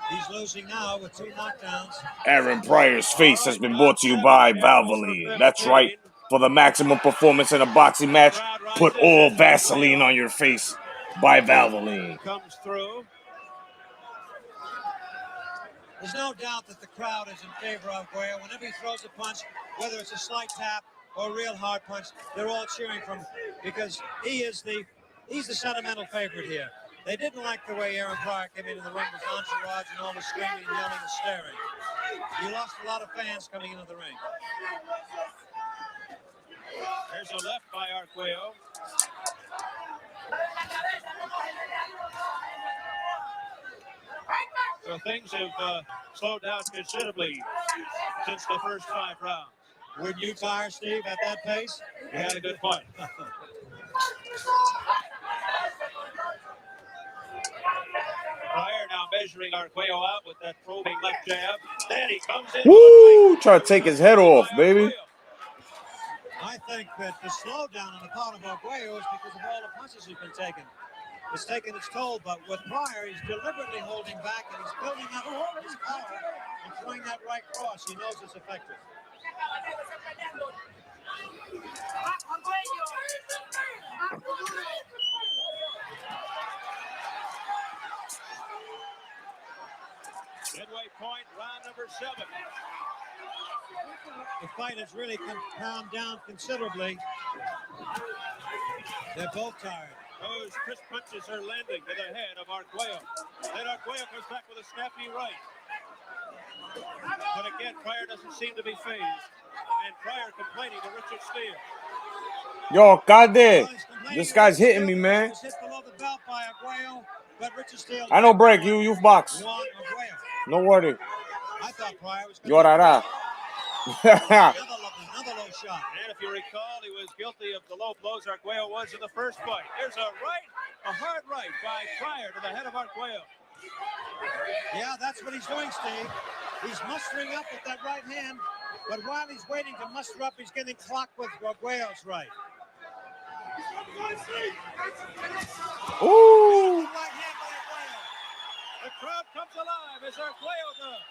He's losing now with 2 knockdowns. Aaron Pryor's face has been brought to you by Valvoline. That's right. For the maximum performance in a boxing match, put all Vaseline on your face by Valvoline. Comes through. There's no doubt that the crowd is in favor of Arguello. Whenever he throws a punch, whether it's a slight tap or a real hard punch, they're all cheering for him because he's the sentimental favorite here. They didn't like the way Aaron Pryor came into the ring with entourage and all the screaming and yelling and staring. He lost a lot of fans coming into the ring. There's a left by Arguello. So things have slowed down considerably since the first 5 rounds. Wouldn't you tire, Steve, at that pace? We had a good fight. Pryor now measuring Arguello out with that probing left jab. Then he comes in. Woo! Try to take his head off, baby. I think that the slowdown on the part of Arguello is because of all the punches he's been taking. It's taken its toll, but with Pryor, he's deliberately holding back and he's building up his power and throwing that right cross. He knows it's effective. Midway point, round number 7. The fight has really calmed down considerably. They're both tired. Those crisp punches are landing to the head of Arguello. Then Arguello comes back with a snappy right. But again, Pryor doesn't seem to be phased. And Pryor complaining to Richard Steele. Yo, goddamn. This guy's hitting me, man. I know break. You box. No worry. I thought Pryor was Llorará. another low shot. And if you recall, he was guilty of the low blows Arguello was in the first fight. There's a hard right by Pryor to the head of Arguello. Yeah, that's what he's doing, Steve. He's mustering up with that right hand, but while he's waiting to muster up, he's getting clocked with Arguello's right. Ooh. The crowd comes alive as Arguello does.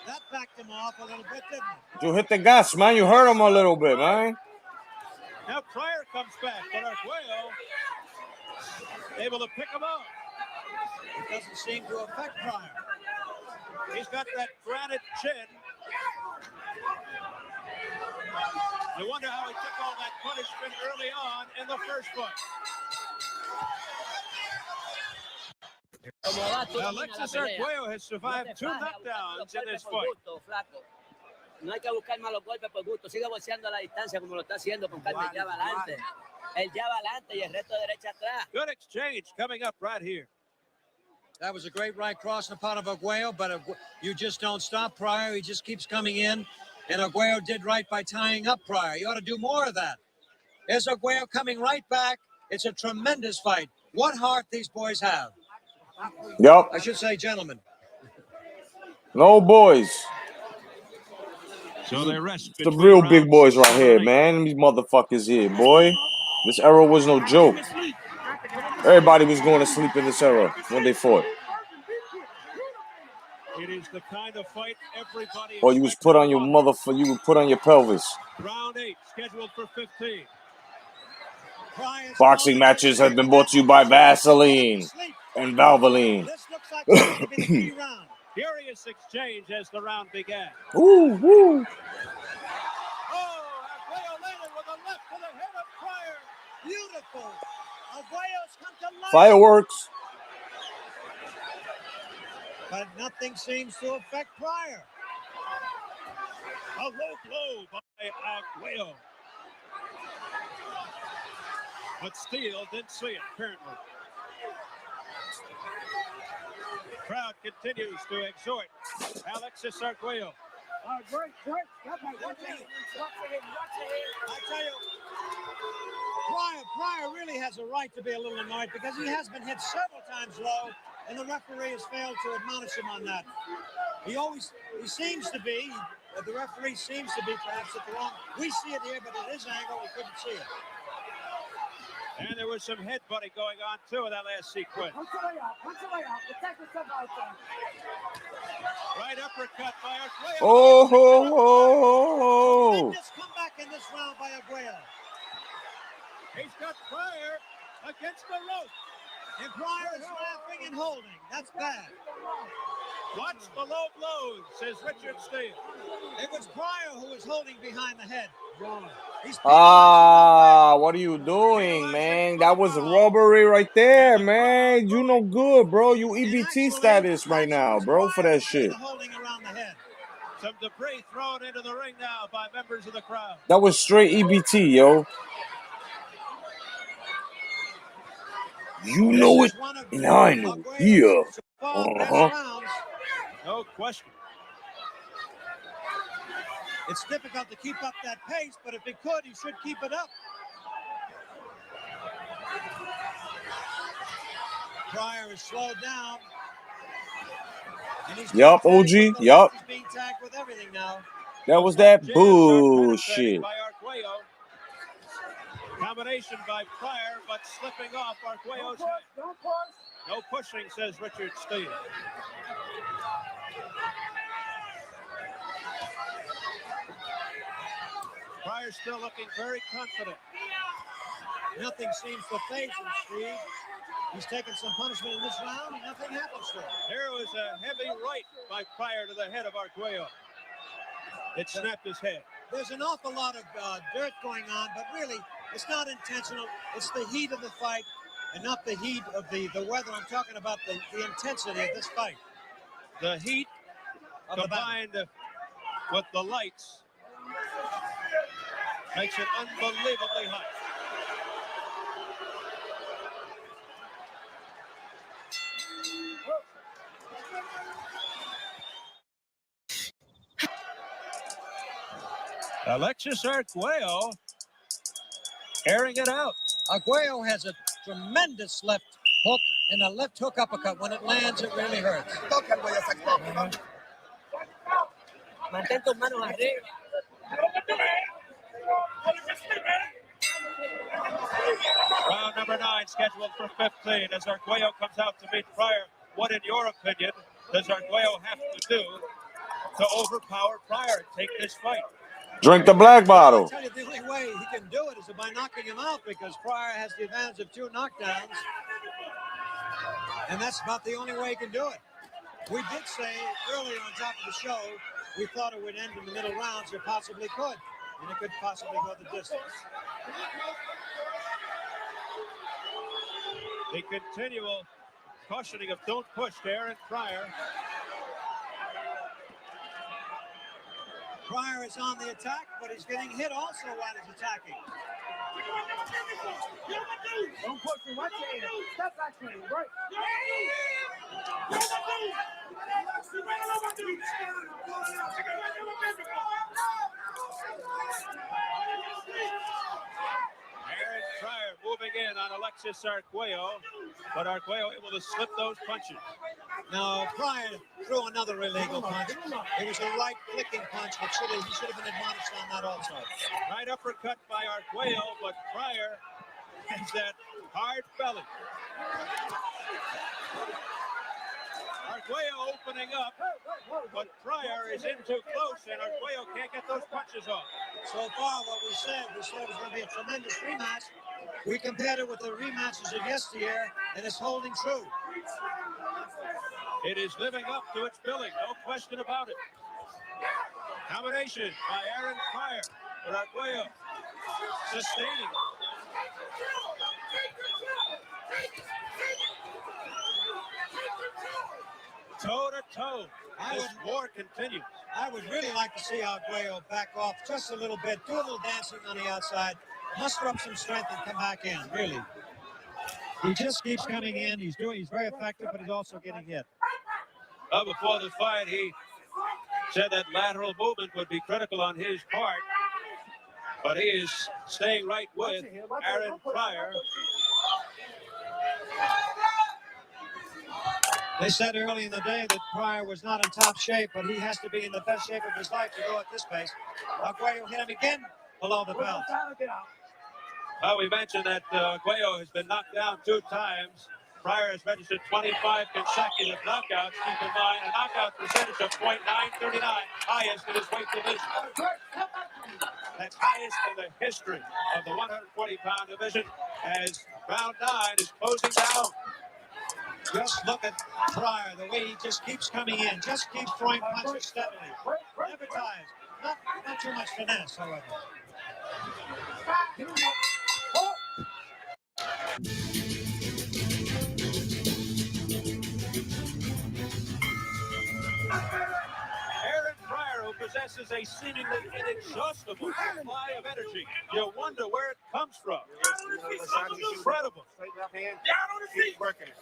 That backed him off a little bit, didn't it? You hit the gas, man. You hurt him a little bit, man. Now Pryor comes back, but Arguello able to pick him up. It doesn't seem to affect Pryor. He's got that granite chin. I wonder how he took all that punishment early on in the first fight. Alexis Arguello has survived 2 knockdowns in this fight. No hay que buscar malos golpes por gusto. Sigue boxeando a la distancia como lo está haciendo con calma. El jab adelante. El jab adelante y el resto derecha atrás. Good exchange coming up right here. That was a great right cross in front of Arguello, but you just don't stop Pryor. He just keeps coming in, and Arguello did right by tying up Pryor. You ought to do more of that. There's Arguello coming right back. It's a tremendous fight. What heart these boys have. Yep. I should say, gentlemen. No boys. So they rest The real big boys right here, man. These motherfuckers here, boy. This era was no joke. Everybody was going to sleep in this era when they fought. It is the kind of fight everybody. Or you was put on your you would put on your pelvis. Round 8 scheduled for 15. Boxing matches have been brought to you by Vaseline and Valvoline. Furious exchange as the round began. Woo, woo. Arguello landed with a left to the head of Pryor. Beautiful. Arguello's come to life. Fireworks. But nothing seems to affect Pryor. A low blow by Arguello. But Steele didn't see it, apparently. Crowd continues to exhort Alexis Arguello. Great. I tell you, Pryor really has a right to be a little annoyed because he has been hit several times low, and the referee has failed to admonish him on that. He seems to be, the referee seems to be perhaps at the wrong. We see it here, but at his angle, we couldn't see it. And there was some headbutting going on, too, in that last sequence. Right uppercut by Arguello. Oh. Tremendous comeback in this round by Arguello. He's got Pryor against the rope. And Pryor is laughing and holding. That's bad. Watch the low blows, says Richard Steele. It was Pryor who was holding behind the head. What are you doing, man? That was robbery right there, man. You no good, bro. You EBT status right now, bro, for that shit. Some debris thrown into the ring now by members of the crowd. That was straight EBT, yo. You know it, and I know it. Yeah. No question. It's difficult to keep up that pace, but if he could, he should keep it up. Pryor is slowed down. And he's Yup, OG. Yup. He's being tagged with everything now. That was that bullshit. By Arguello. Combination by Pryor, but slipping off Arguello's head. No pushing, says Richard Steele. Pryor still looking very confident. Nothing seems to phase him, Steve. He's taken some punishment in this round, and nothing happens to him. There was a heavy right by Pryor to the head of Arguello. It snapped his head. There's an awful lot of dirt going on, but really, it's not intentional. It's the heat of the fight, and not the heat of the weather. I'm talking about the intensity of this fight. The heat combined with the lights makes it unbelievably hot. Alexis Arguello airing it out. Arguello has a tremendous left hook and a left hook uppercut. When it lands, it really hurts. Mantén tus manos arriba. Round number 9 scheduled for 15 as Arguello comes out to meet Pryor. What, in your opinion, does Arguello have to do to overpower Pryor and take this fight? Drink the black bottle. I'll tell you, the only way he can do it is by knocking him out, because Pryor has the advantage of 2 knockdowns. And that's about the only way he can do it. We did say earlier on top of the show, we thought it would end in the middle rounds. It possibly could. And it could possibly go the distance. The continual cautioning of don't push there and Pryor. Pryor is on the attack, but he's getting hit also while he's attacking. Don't push him. Watch your hand. Step back to him. Right. Aaron Pryor moving in on Alexis Arguello, but Arguello able to slip those punches. Now, Pryor threw another illegal punch. It was a right flicking punch, but he should have been admonished on that also. Right uppercut by Arguello, but Pryor has that hard belly. Arguello opening up, but Pryor is in too close, and Arguello can't get those punches off. So far, what we said it was going to be a tremendous rematch. We compared it with the rematches of yesteryear, and it's holding true. It is living up to its billing, no question about it. Combination by Aaron Pryor, but Arguello sustaining. Toe to toe, this war continues. I would really like to see Arguello back off just a little bit, do a little dancing on the outside, muster up some strength and come back in, really. He just keeps coming in. He's very effective, but he's also getting hit. Well, before the fight, he said that lateral movement would be critical on his part, but he is staying right with Aaron Pryor. They said early in the day that Pryor was not in top shape, but he has to be in the best shape of his life to go at this pace. Arguello hit him again below the belt. Well, we mentioned that Arguello has been knocked down 2 times. Pryor has registered 25 consecutive knockouts. Keep in mind, a knockout percentage of .939, highest in his weight division. That's highest in the history of the 140-pound division as round 9 is closing down. Just look at Pryor, the way he just keeps coming in, just keeps throwing punches steadily. Never tires. Not too much finesse, however. Aaron Pryor, who possesses a seemingly inexhaustible supply of energy. You wonder where it comes from. Incredible. Keep working it.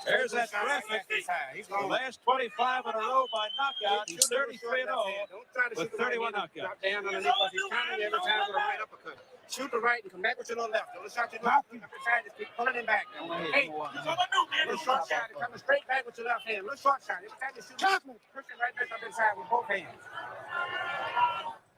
There's that graphic. The last 25 in a row by knockout. He's 33-0 with 31 knockouts. Drop down underneath, but he's counting every time with a right uppercut. Shoot the right and come back with your little left. Don't shot your left. Up the side, just keep pulling him back. Hey, little short shot, coming straight back with your left hand. Little short shot. Every time you shoot, push it right back up inside with both hands.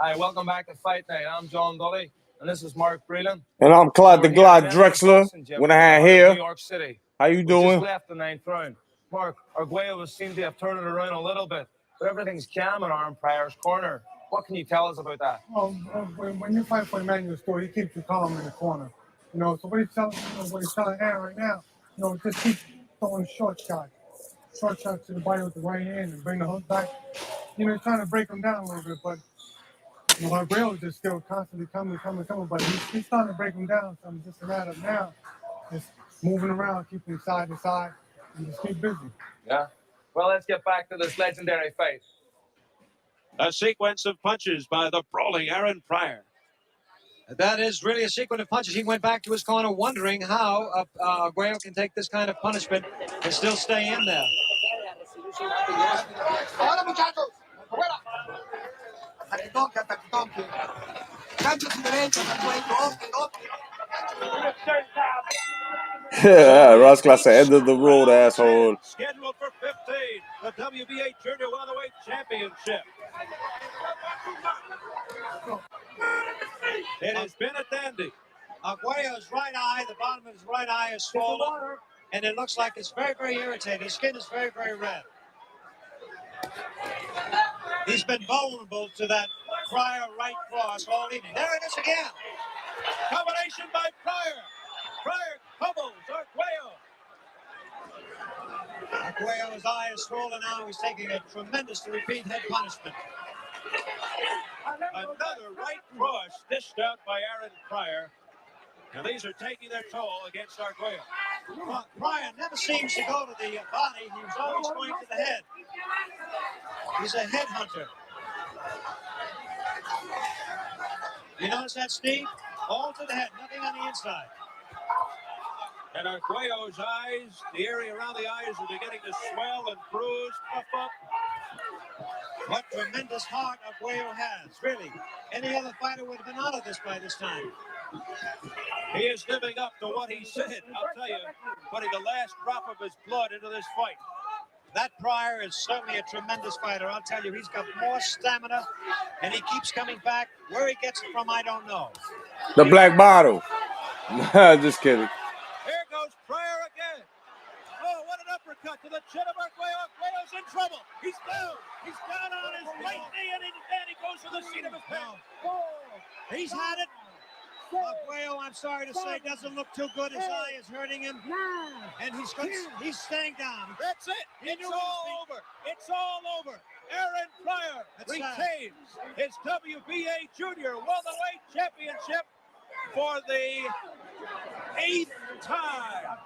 Hi, welcome back to Fight Night. I'm John Dully, and this is Mark Breland. And I'm Clyde the Glide Drexler. When I had here. New York City. How you We doing? just left the 9th round. Mark, Arguello seemed to have turned it around a little bit, but everything's calm in Aaron Pryor's corner. What can you tell us about that? Well, when you fight for Emmanuel's store, he keeps you calm in the corner. So what he's telling Aaron right now, just keep throwing short shots to the body with the right hand and bring the hook back. He's trying to break him down a little bit, but Arguello is just still constantly coming, but he's starting to break him down. So it's just a matter of now, just moving around, keeping side to side, and just keep busy. Yeah. Well, let's get back to this legendary fight. A sequence of punches by the brawling Aaron Pryor. That is really a sequence of punches. He went back to his corner wondering how Arguello can take this kind of punishment and still stay in there. Yeah, Ross Class end of the road, asshole. Scheduled for 15, the WBA Junior Welterweight Championship. It has been a dandy. Arguello's right eye, the bottom of his right eye is swollen, and it looks like it's very, very irritating. His skin is very, very red. He's been vulnerable to that Pryor right cross all evening. There it is again. Combination by Pryor. Pryor pummels Arguello. Arguello's eye is swollen now. He's taking a tremendous repeat head punishment. Another right cross dished out by Aaron Pryor. And these are taking their toll against Arguello. Pryor never seems to go to the body. He's always going to the head. He's a head hunter. You notice that, Steve? All to the head, nothing on the inside. And Arguello's eyes, the area around the eyes are beginning to swell and bruise, puff up. What tremendous heart Arguello has, really. Any other fighter would have been out of this by this time. He is living up to what he said, I'll tell you, putting the last drop of his blood into this fight. That Pryor is certainly a tremendous fighter. I'll tell you, he's got more stamina, and he keeps coming back. Where he gets it from, I don't know. The black bottle. Just kidding. Here goes Pryor again. Oh, what an uppercut to the chin of Arguello. Arguello's in trouble. He's down. He's down on his right knee, and he goes for the seat of his pants. He's had it. Arguello, I'm sorry to say, doesn't look too good. His eye is hurting him, and he's staying down. That's it. It's all over. It's all over. Aaron Pryor retains his WBA Junior Welterweight Championship for the 8th time.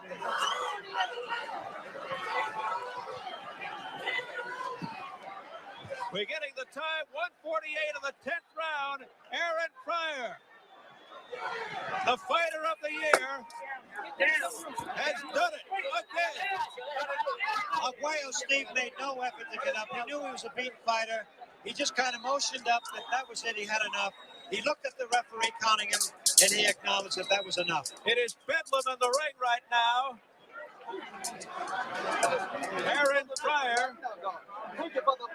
Beginning the time, 1:48 of the 10th round, Aaron Pryor, the fighter of the year, has done it again. Arguello, Steve, made no effort to get up. He knew he was a beaten fighter. He just kind of motioned up that was it. He had enough. He looked at the referee counting him, and he acknowledged that was enough. It is bedlam in the ring right now. Aaron Pryor,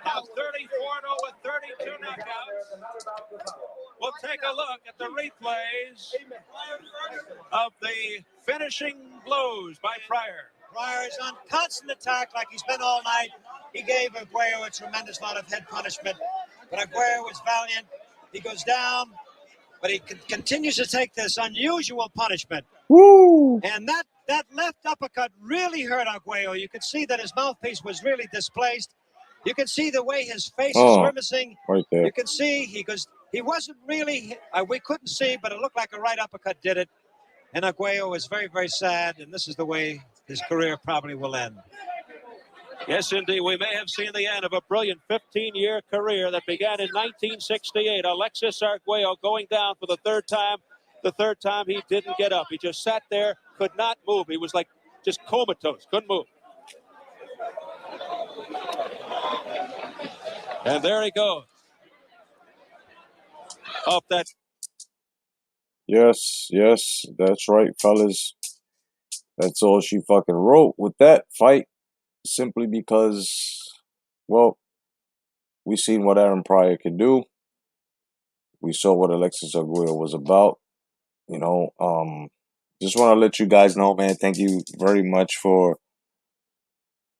now 34-0 with 32 knockouts. We'll take a look at the replays of the finishing blows by Pryor. Pryor is on constant attack like he's been all night. He gave Arguello a tremendous lot of head punishment, but Arguello was valiant. He goes down, but he continues to take this unusual punishment. Woo! And that left uppercut really hurt Arguello. You could see that his mouthpiece was really displaced. You can see the way his face is grimacing. Right there. You can see he wasn't really, we couldn't see, but it looked like a right uppercut did it. And Arguello is very, very sad, and this is the way his career probably will end. Yes, indeed. We may have seen the end of a brilliant 15-year career that began in 1968. Alexis Arguello going down for the third time. The third time he didn't get up. He just sat there, could not move. He was like just comatose, couldn't move. And there he goes. Up that. Yes, that's right, fellas. That's all she fucking wrote with that fight. Simply because, well, we seen what Aaron Pryor could do. We saw what Alexis Arguello was about. You know, just want to let you guys know, man, thank you very much for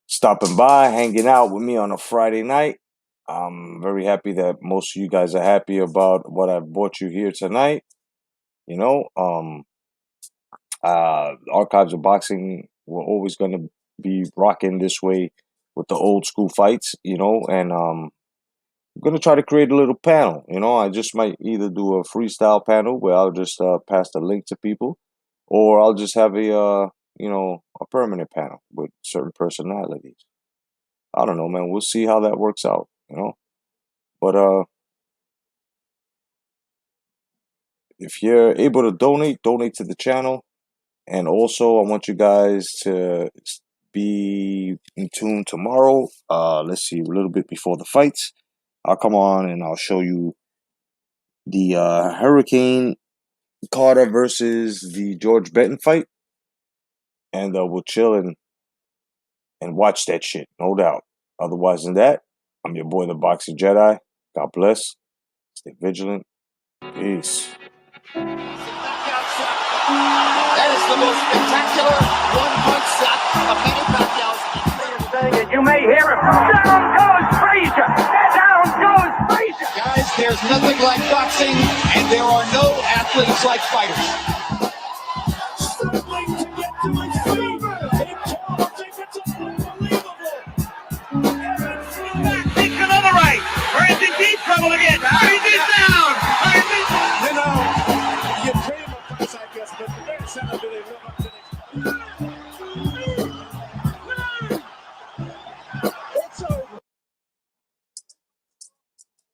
stopping by, hanging out with me on a Friday night. I'm very happy that most of you guys are happy about what I brought you here tonight. You know, Archives of Boxing, we're always going to be rocking this way with the old school fights, you know, and I'm going to try to create a little panel. You know, I just might either do a freestyle panel where I'll just pass the link to people, or I'll just have a, you know, a permanent panel with certain personalities. I don't know, man. We'll see how that works out, you know. But if you're able to donate to the channel. And also, I want you guys to be in tune tomorrow. Let's see, a little bit before the fights. I'll come on and I'll show you the Hurricane Carter versus the George Benton fight. And we'll chill and watch that shit, no doubt. Otherwise than that, I'm your boy, the Boxing Jedi. God bless. Stay vigilant. Peace. That is the most spectacular one-punch shot of Manny Pacquiao's. You may hear it. Down goes Frazier. Down goes Frazier. Guys, there's nothing like boxing, and there are no athletes like fighters.